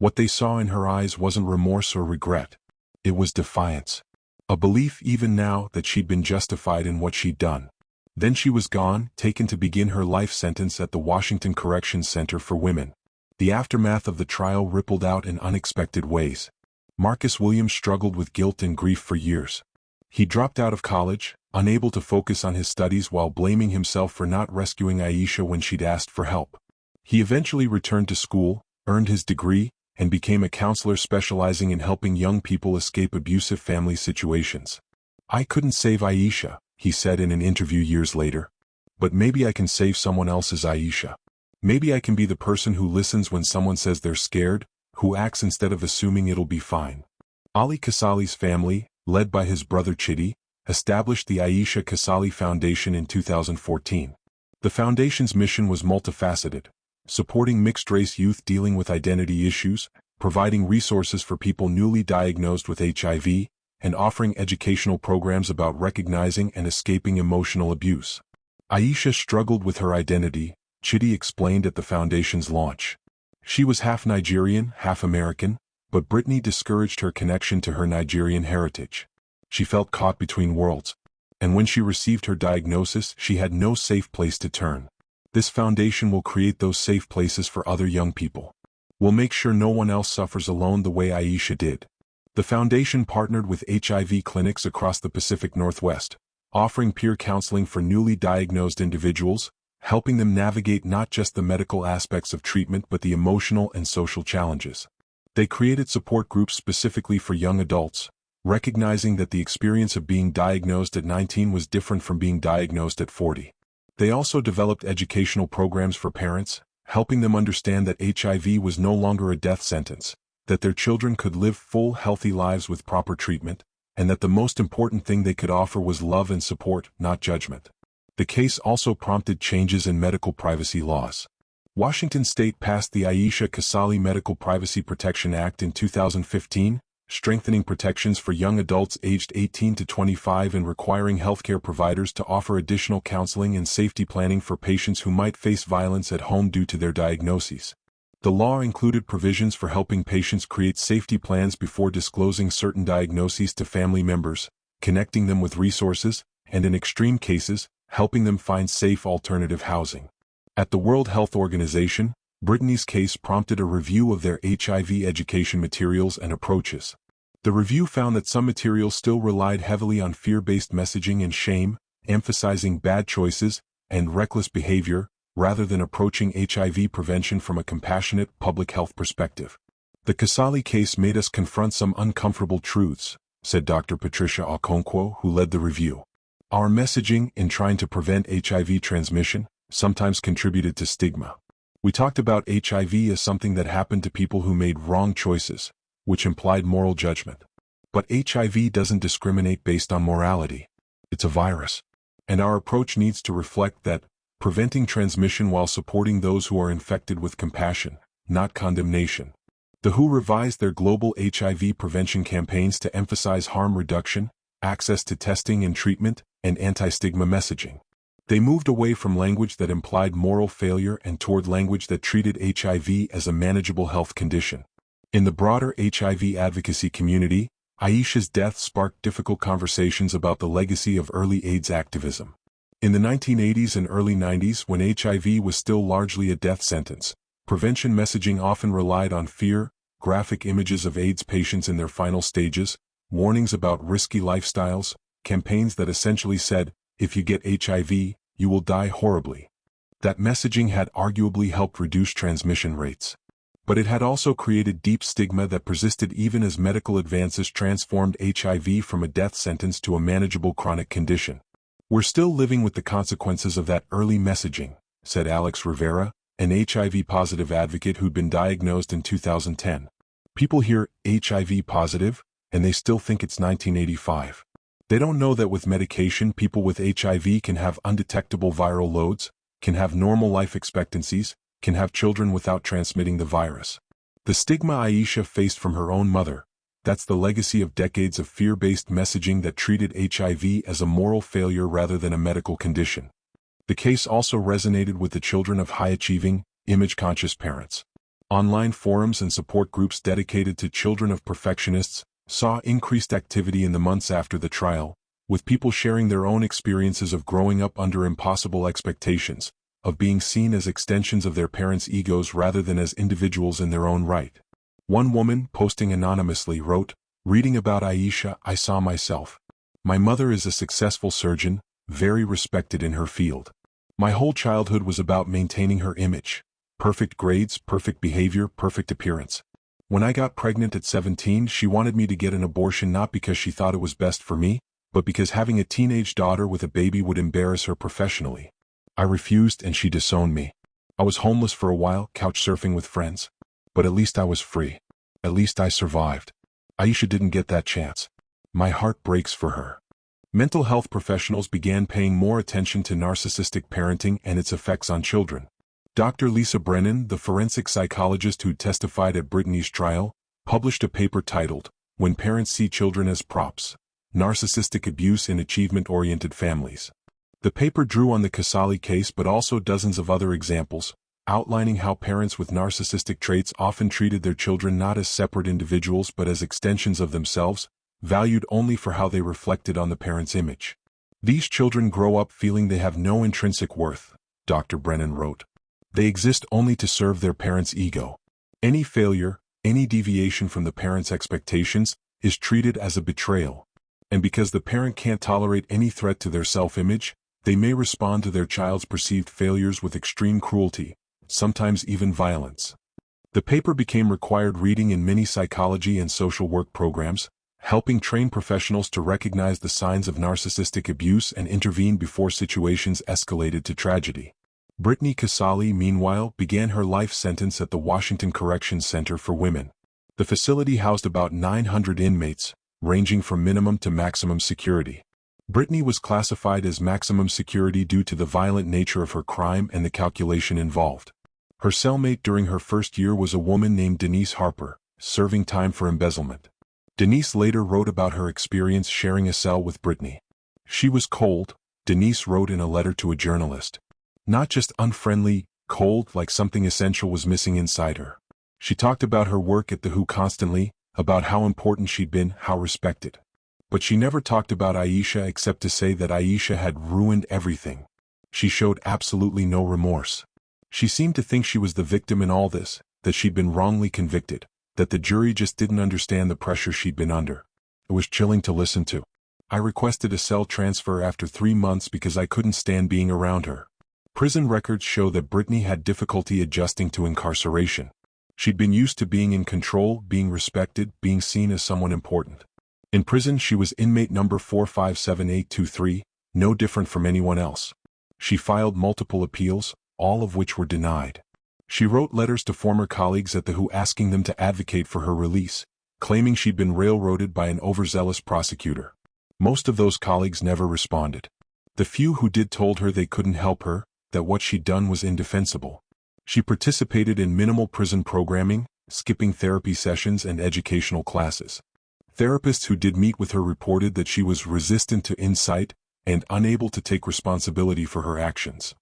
What they saw in her eyes wasn't remorse or regret. It was defiance. A belief even now that she'd been justified in what she'd done. Then she was gone, taken to begin her life sentence at the Washington Corrections Center for Women. The aftermath of the trial rippled out in unexpected ways. Marcus Williams struggled with guilt and grief for years. He dropped out of college, unable to focus on his studies while blaming himself for not rescuing Aisha when she'd asked for help. He eventually returned to school, earned his degree, and became a counselor specializing in helping young people escape abusive family situations. I couldn't save Aisha, he said in an interview years later. But maybe I can save someone else's Aisha. Maybe I can be the person who listens when someone says they're scared, who acts instead of assuming it'll be fine. Ali Kasali's family, led by his brother Chidi, established the Aisha Kasali Foundation in 2014. The foundation's mission was multifaceted, supporting mixed-race youth dealing with identity issues, providing resources for people newly diagnosed with HIV, and offering educational programs about recognizing and escaping emotional abuse. Aisha struggled with her identity, Chidi explained at the foundation's launch. She was half Nigerian, half American, but Brittany discouraged her connection to her Nigerian heritage. She felt caught between worlds, and when she received her diagnosis, she had no safe place to turn. This foundation will create those safe places for other young people. We'll make sure no one else suffers alone the way Aisha did. The foundation partnered with HIV clinics across the Pacific Northwest, offering peer counseling for newly diagnosed individuals, helping them navigate not just the medical aspects of treatment but the emotional and social challenges. They created support groups specifically for young adults, recognizing that the experience of being diagnosed at 19 was different from being diagnosed at 40. They also developed educational programs for parents, helping them understand that HIV was no longer a death sentence, that their children could live full, healthy lives with proper treatment, and that the most important thing they could offer was love and support, not judgment. The case also prompted changes in medical privacy laws. Washington State passed the Aisha Kasali Medical Privacy Protection Act in 2015, strengthening protections for young adults aged 18 to 25 and requiring healthcare providers to offer additional counseling and safety planning for patients who might face violence at home due to their diagnoses. The law included provisions for helping patients create safety plans before disclosing certain diagnoses to family members, connecting them with resources, and in extreme cases, helping them find safe alternative housing. At the World Health Organization, Brittany's case prompted a review of their HIV education materials and approaches. The review found that some materials still relied heavily on fear-based messaging and shame, emphasizing bad choices and reckless behavior, rather than approaching HIV prevention from a compassionate public health perspective. The Kasali case made us confront some uncomfortable truths, said Dr. Patricia Okonkwo, who led the review. Our messaging in trying to prevent HIV transmission sometimes contributed to stigma. We talked about HIV as something that happened to people who made wrong choices, which implied moral judgment. But HIV doesn't discriminate based on morality. It's a virus. And our approach needs to reflect that, preventing transmission while supporting those who are infected with compassion, not condemnation. The WHO revised their global HIV prevention campaigns to emphasize harm reduction, access to testing and treatment, and anti-stigma messaging. They moved away from language that implied moral failure and toward language that treated HIV as a manageable health condition. In the broader HIV advocacy community, Aisha's death sparked difficult conversations about the legacy of early AIDS activism. In the 1980s and early 90s, when HIV was still largely a death sentence, prevention messaging often relied on fear, graphic images of AIDS patients in their final stages, warnings about risky lifestyles, campaigns that essentially said, if you get HIV, you will die horribly. That messaging had arguably helped reduce transmission rates. But it had also created deep stigma that persisted even as medical advances transformed HIV from a death sentence to a manageable chronic condition. We're still living with the consequences of that early messaging, said Alex Rivera, an HIV-positive advocate who'd been diagnosed in 2010. People hear HIV positive, and they still think it's 1985. They don't know that with medication, people with HIV can have undetectable viral loads, can have normal life expectancies, can have children without transmitting the virus. The stigma Aisha faced from her own mother, that's the legacy of decades of fear-based messaging that treated HIV as a moral failure rather than a medical condition. The case also resonated with the children of high-achieving, image-conscious parents. Online forums and support groups dedicated to children of perfectionists saw increased activity in the months after the trial, with people sharing their own experiences of growing up under impossible expectations, of being seen as extensions of their parents' egos rather than as individuals in their own right. One woman, posting anonymously, wrote, "Reading about Aisha, I saw myself. My mother is a successful surgeon, very respected in her field. My whole childhood was about maintaining her image. Perfect grades, perfect behavior, perfect appearance. When I got pregnant at 17, she wanted me to get an abortion not because she thought it was best for me, but because having a teenage daughter with a baby would embarrass her professionally. I refused and she disowned me. I was homeless for a while, couch surfing with friends. But at least I was free. At least I survived. Aisha didn't get that chance. My heart breaks for her. Mental health professionals began paying more attention to narcissistic parenting and its effects on children. Dr. Lisa Brennan, the forensic psychologist who testified at Brittany's trial, published a paper titled, "When Parents See Children as Props: Narcissistic Abuse in Achievement-Oriented Families." The paper drew on the Casali case but also dozens of other examples, outlining how parents with narcissistic traits often treated their children not as separate individuals but as extensions of themselves, valued only for how they reflected on the parent's image. These children grow up feeling they have no intrinsic worth, Dr. Brennan wrote. They exist only to serve their parent's ego. Any failure, any deviation from the parent's expectations, is treated as a betrayal. And because the parent can't tolerate any threat to their self-image, they may respond to their child's perceived failures with extreme cruelty, sometimes even violence. The paper became required reading in many psychology and social work programs, helping train professionals to recognize the signs of narcissistic abuse and intervene before situations escalated to tragedy. Brittany Casali, meanwhile, began her life sentence at the Washington Corrections Center for Women. The facility housed about 900 inmates, ranging from minimum to maximum security. Brittany was classified as maximum security due to the violent nature of her crime and the calculation involved. Her cellmate during her first year was a woman named Denise Harper, serving time for embezzlement. Denise later wrote about her experience sharing a cell with Brittany. She was cold, Denise wrote in a letter to a journalist. Not just unfriendly, cold, like something essential was missing inside her. She talked about her work at the WHO constantly, about how important she'd been, how respected. But she never talked about Aisha except to say that Aisha had ruined everything. She showed absolutely no remorse. She seemed to think she was the victim in all this, that she'd been wrongly convicted, that the jury just didn't understand the pressure she'd been under. It was chilling to listen to. I requested a cell transfer after 3 months because I couldn't stand being around her. Prison records show that Brittany had difficulty adjusting to incarceration. She'd been used to being in control, being respected, being seen as someone important. In prison she was inmate number 457823, no different from anyone else. She filed multiple appeals, all of which were denied. She wrote letters to former colleagues at the WHO asking them to advocate for her release, claiming she'd been railroaded by an overzealous prosecutor. Most of those colleagues never responded. The few who did told her they couldn't help her, that what she'd done was indefensible. She participated in minimal prison programming, skipping therapy sessions and educational classes. Therapists who did meet with her reported that she was resistant to insight and unable to take responsibility for her actions.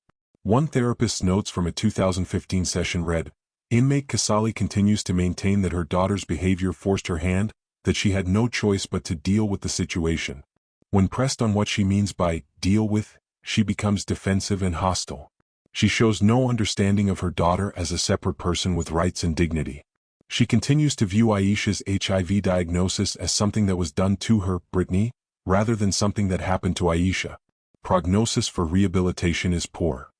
One therapist's notes from a 2015 session read, "Inmate Casali continues to maintain that her daughter's behavior forced her hand, that she had no choice but to deal with the situation. When pressed on what she means by deal with, she becomes defensive and hostile. She shows no understanding of her daughter as a separate person with rights and dignity. She continues to view Aisha's HIV diagnosis as something that was done to her, Brittany, rather than something that happened to Aisha. Prognosis for rehabilitation is poor."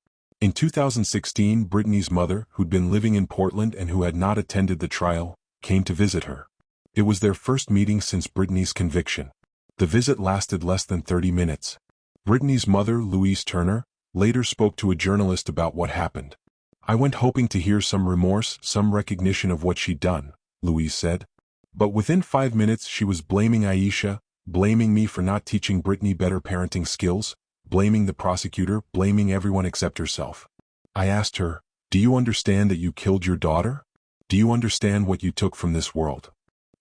In 2016, Brittany's mother, who'd been living in Portland and who had not attended the trial, came to visit her. It was their first meeting since Brittany's conviction. The visit lasted less than 30 minutes. Brittany's mother, Louise Turner, later spoke to a journalist about what happened. "I went hoping to hear some remorse, some recognition of what she'd done," Louise said. "But within 5 minutes she was blaming Aisha, blaming me for not teaching Brittany better parenting skills, blaming the prosecutor, blaming everyone except herself. I asked her, 'Do you understand that you killed your daughter? Do you understand what you took from this world?'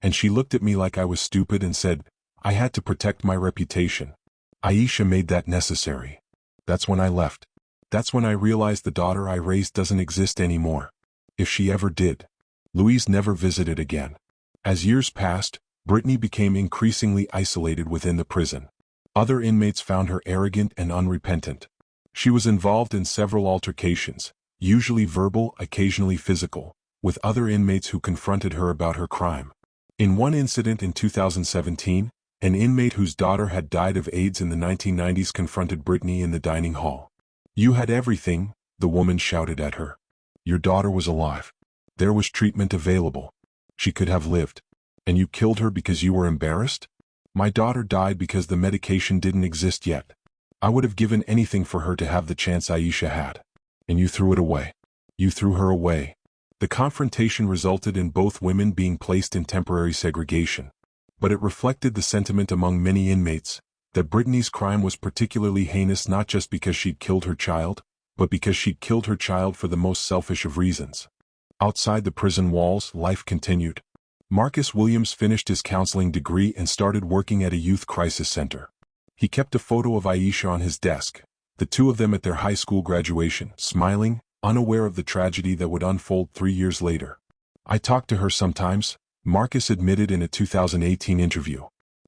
And she looked at me like I was stupid and said, 'I had to protect my reputation. Aisha made that necessary.' That's when I left. That's when I realized the daughter I raised doesn't exist anymore. If she ever did." Louise never visited again. As years passed, Brittany became increasingly isolated within the prison. Other inmates found her arrogant and unrepentant. She was involved in several altercations, usually verbal, occasionally physical, with other inmates who confronted her about her crime. In one incident in 2017, an inmate whose daughter had died of AIDS in the 1990s confronted Brittany in the dining hall. "You had everything," the woman shouted at her. "Your daughter was alive. There was treatment available. She could have lived. And you killed her because you were embarrassed? My daughter died because the medication didn't exist yet. I would have given anything for her to have the chance Aisha had. And you threw it away. You threw her away. The confrontation resulted in both women being placed in temporary segregation. But it reflected the sentiment among many inmates that Brittany's crime was particularly heinous not just because she'd killed her child, but because she'd killed her child for the most selfish of reasons. Outside the prison walls, life continued. Marcus Williams finished his counseling degree and started working at a youth crisis center. He kept a photo of Aisha on his desk, the two of them at their high school graduation, smiling, unaware of the tragedy that would unfold 3 years later. I talk to her sometimes, Marcus admitted in a 2018 interview.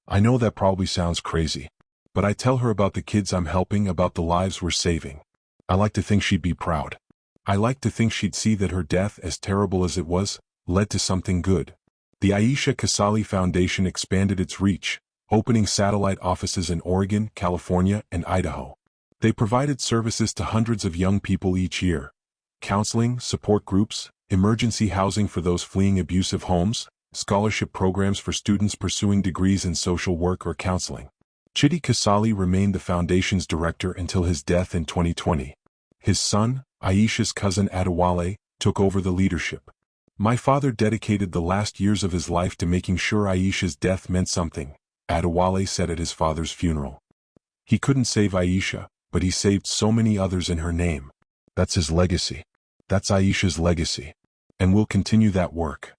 I know that probably sounds crazy, but I tell her about the kids I'm helping, about the lives we're saving. I like to think she'd be proud. I like to think she'd see that her death, as terrible as it was, led to something good. The Aisha Kasali Foundation expanded its reach, opening satellite offices in Oregon, California, and Idaho. They provided services to hundreds of young people each year. Counseling, support groups, emergency housing for those fleeing abusive homes, scholarship programs for students pursuing degrees in social work or counseling. Chidi Kasali remained the foundation's director until his death in 2020. His son, Aisha's cousin Adewale, took over the leadership. My father dedicated the last years of his life to making sure Aisha's death meant something, Adewale said at his father's funeral. He couldn't save Aisha, but he saved so many others in her name. That's his legacy. That's Aisha's legacy. And we'll continue that work.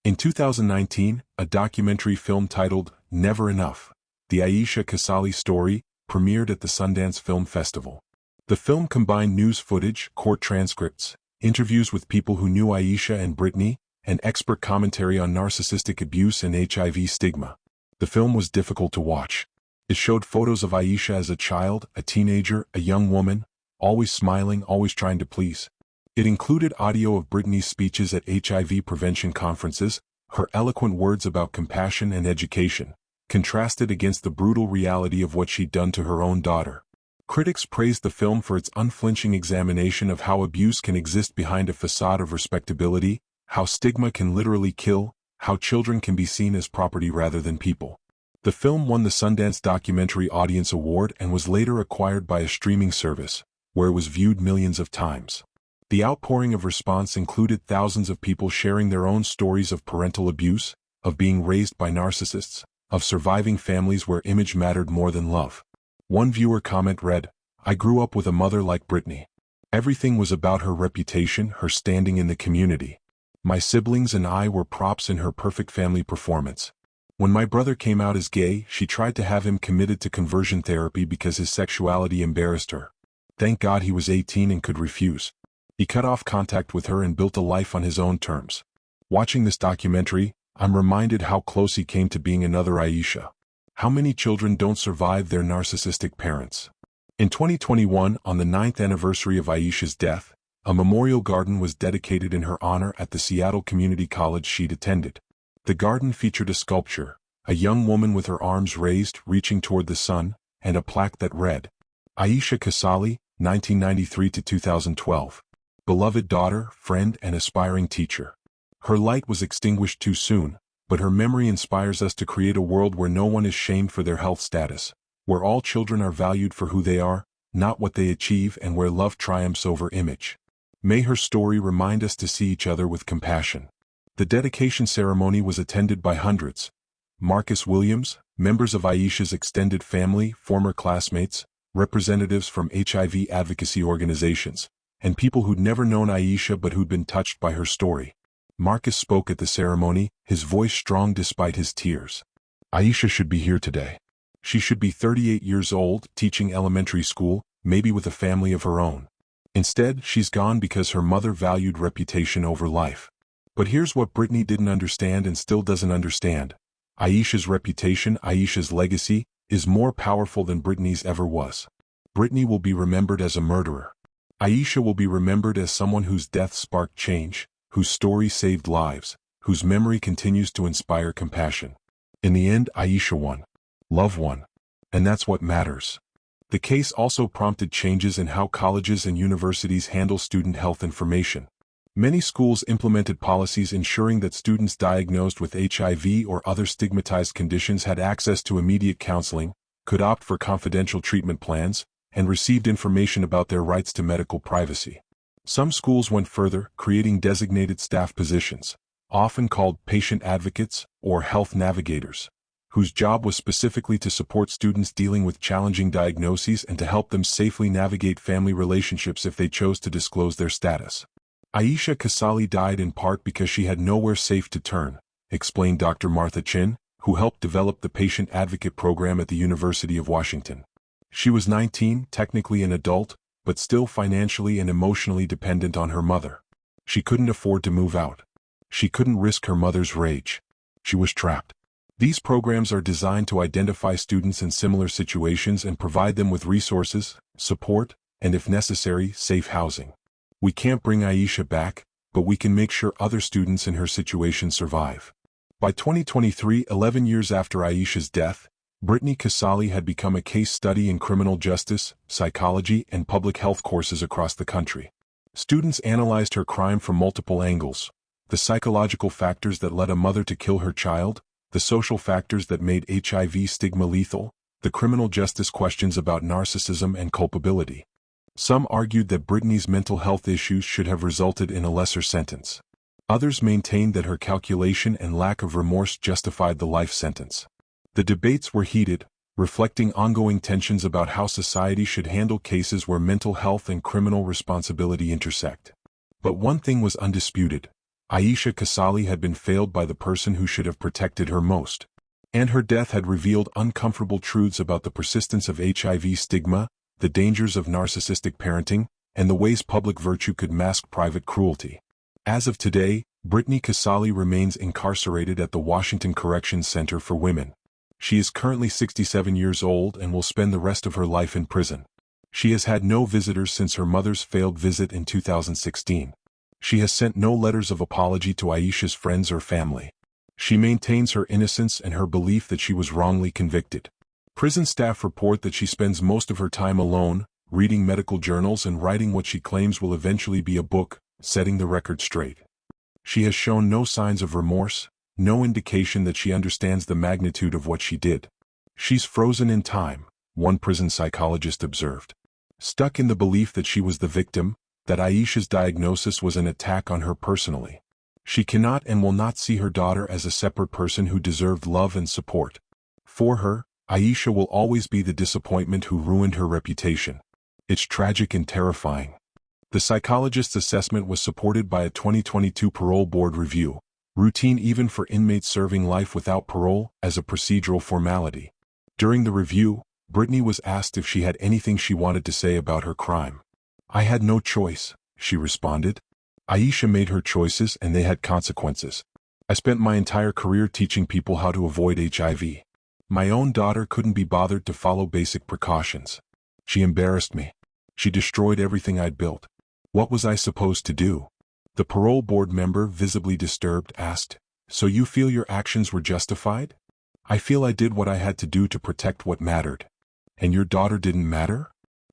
In 2019, a documentary film titled Never Enough, The Aisha Kasali Story, premiered at the Sundance Film Festival. The film combined news footage, court transcripts, interviews with people who knew Aisha and Brittany, and expert commentary on narcissistic abuse and HIV stigma. The film was difficult to watch. It showed photos of Aisha as a child, a teenager, a young woman, always smiling, always trying to please. It included audio of Brittany's speeches at HIV prevention conferences, her eloquent words about compassion and education, contrasted against the brutal reality of what she'd done to her own daughter. Critics praised the film for its unflinching examination of how abuse can exist behind a facade of respectability, how stigma can literally kill, how children can be seen as property rather than people. The film won the Sundance Documentary Audience Award and was later acquired by a streaming service, where it was viewed millions of times. The outpouring of response included thousands of people sharing their own stories of parental abuse, of being raised by narcissists, of surviving families where image mattered more than love. One viewer comment read, "I grew up with a mother like Brittany. Everything was about her reputation, her standing in the community. My siblings and I were props in her perfect family performance. When my brother came out as gay, she tried to have him committed to conversion therapy because his sexuality embarrassed her. Thank God he was 18 and could refuse. He cut off contact with her and built a life on his own terms. Watching this documentary, I'm reminded how close he came to being another Aisha. How many children don't survive their narcissistic parents?" In 2021, on the 9th anniversary of Aisha's death, a memorial garden was dedicated in her honor at the Seattle Community College she'd attended. The garden featured a sculpture, a young woman with her arms raised, reaching toward the sun, and a plaque that read, Aisha Kasali, 1993 to 2012. Beloved daughter, friend, and aspiring teacher. Her light was extinguished too soon, but her memory inspires us to create a world where no one is shamed for their health status, where all children are valued for who they are, not what they achieve, and where love triumphs over image. May her story remind us to see each other with compassion. The dedication ceremony was attended by hundreds. Marcus Williams, members of Aisha's extended family, former classmates, representatives from HIV advocacy organizations, and people who'd never known Aisha but who'd been touched by her story. Marcus spoke at the ceremony, his voice strong despite his tears. Aisha should be here today. She should be 38 years old, teaching elementary school, maybe with a family of her own. Instead, she's gone because her mother valued reputation over life. But here's what Brittany didn't understand and still doesn't understand. Aisha's reputation, Aisha's legacy, is more powerful than Brittany's ever was. Brittany will be remembered as a murderer. Aisha will be remembered as someone whose death sparked change, whose story saved lives, whose memory continues to inspire compassion. In the end, Aisha won. Love won. And that's what matters. The case also prompted changes in how colleges and universities handle student health information. Many schools implemented policies ensuring that students diagnosed with HIV or other stigmatized conditions had access to immediate counseling, could opt for confidential treatment plans, and received information about their rights to medical privacy. Some schools went further, creating designated staff positions, often called patient advocates or health navigators, whose job was specifically to support students dealing with challenging diagnoses and to help them safely navigate family relationships if they chose to disclose their status. Aisha Kasali died in part because she had nowhere safe to turn, explained Dr. Martha Chin, who helped develop the patient advocate program at the University of Washington. She was 19, technically an adult, but still financially and emotionally dependent on her mother. She couldn't afford to move out. She couldn't risk her mother's rage. She was trapped. These programs are designed to identify students in similar situations and provide them with resources, support, and if necessary, safe housing. We can't bring Aisha back, but we can make sure other students in her situation survive. By 2023, 11 years after Aisha's death, Brittany Kasali had become a case study in criminal justice, psychology, and public health courses across the country. Students analyzed her crime from multiple angles: the psychological factors that led a mother to kill her child, the social factors that made HIV stigma lethal, the criminal justice questions about narcissism and culpability. Some argued that Brittany's mental health issues should have resulted in a lesser sentence. Others maintained that her calculation and lack of remorse justified the life sentence. The debates were heated, reflecting ongoing tensions about how society should handle cases where mental health and criminal responsibility intersect. But one thing was undisputed: Aisha Kasali had been failed by the person who should have protected her most. And her death had revealed uncomfortable truths about the persistence of HIV stigma, the dangers of narcissistic parenting, and the ways public virtue could mask private cruelty. As of today, Brittany Kasali remains incarcerated at the Washington Corrections Center for Women. She is currently 67 years old and will spend the rest of her life in prison. She has had no visitors since her mother's failed visit in 2016. She has sent no letters of apology to Aisha's friends or family. She maintains her innocence and her belief that she was wrongly convicted. Prison staff report that she spends most of her time alone, reading medical journals and writing what she claims will eventually be a book, setting the record straight. She has shown no signs of remorse, no indication that she understands the magnitude of what she did. She's frozen in time, one prison psychologist observed. Stuck in the belief that she was the victim, that Aisha's diagnosis was an attack on her personally. She cannot and will not see her daughter as a separate person who deserved love and support. For her, Aisha will always be the disappointment who ruined her reputation. It's tragic and terrifying. The psychologist's assessment was supported by a 2022 parole board review, routine even for inmates serving life without parole, as a procedural formality. During the review, Brittany was asked if she had anything she wanted to say about her crime. "I had no choice," she responded. "Aisha made her choices and they had consequences. I spent my entire career teaching people how to avoid HIV. My own daughter couldn't be bothered to follow basic precautions. She embarrassed me. She destroyed everything I'd built. What was I supposed to do?" The parole board member, visibly disturbed, asked, "So you feel your actions were justified?" "I feel I did what I had to do to protect what mattered." "And your daughter didn't matter?"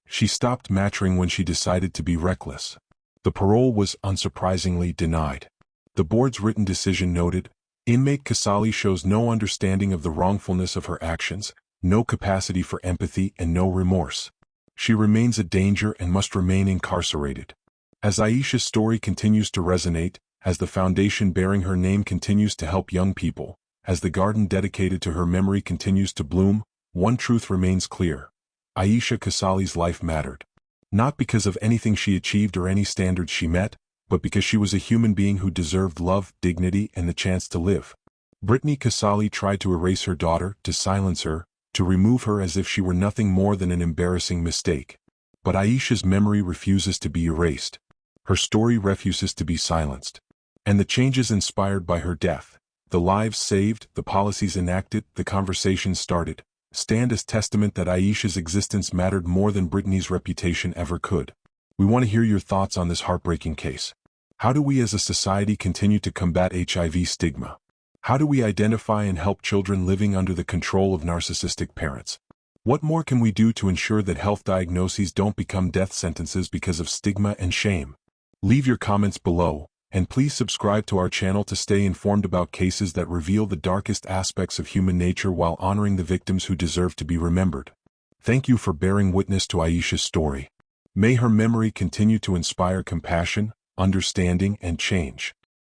"She stopped mattering when she decided to be reckless." The parole was, unsurprisingly, denied. The board's written decision noted, "Inmate Kasali shows no understanding of the wrongfulness of her actions, no capacity for empathy, and no remorse. She remains a danger and must remain incarcerated." As Aisha's story continues to resonate, as the foundation bearing her name continues to help young people, as the garden dedicated to her memory continues to bloom, one truth remains clear: Aisha Kasali's life mattered. Not because of anything she achieved or any standards she met, but because she was a human being who deserved love, dignity, and the chance to live. Brittany Kasali tried to erase her daughter, to silence her, to remove her as if she were nothing more than an embarrassing mistake. But Aisha's memory refuses to be erased. Her story refuses to be silenced. And the changes inspired by her death, the lives saved, the policies enacted, the conversations started, stand as testament that Aisha's existence mattered more than Brittany's reputation ever could. We want to hear your thoughts on this heartbreaking case. How do we as a society continue to combat HIV stigma? How do we identify and help children living under the control of narcissistic parents? What more can we do to ensure that health diagnoses don't become death sentences because of stigma and shame? Leave your comments below, and please subscribe to our channel to stay informed about cases that reveal the darkest aspects of human nature while honoring the victims who deserve to be remembered. Thank you for bearing witness to Aisha's story. May her memory continue to inspire compassion, understanding, and change.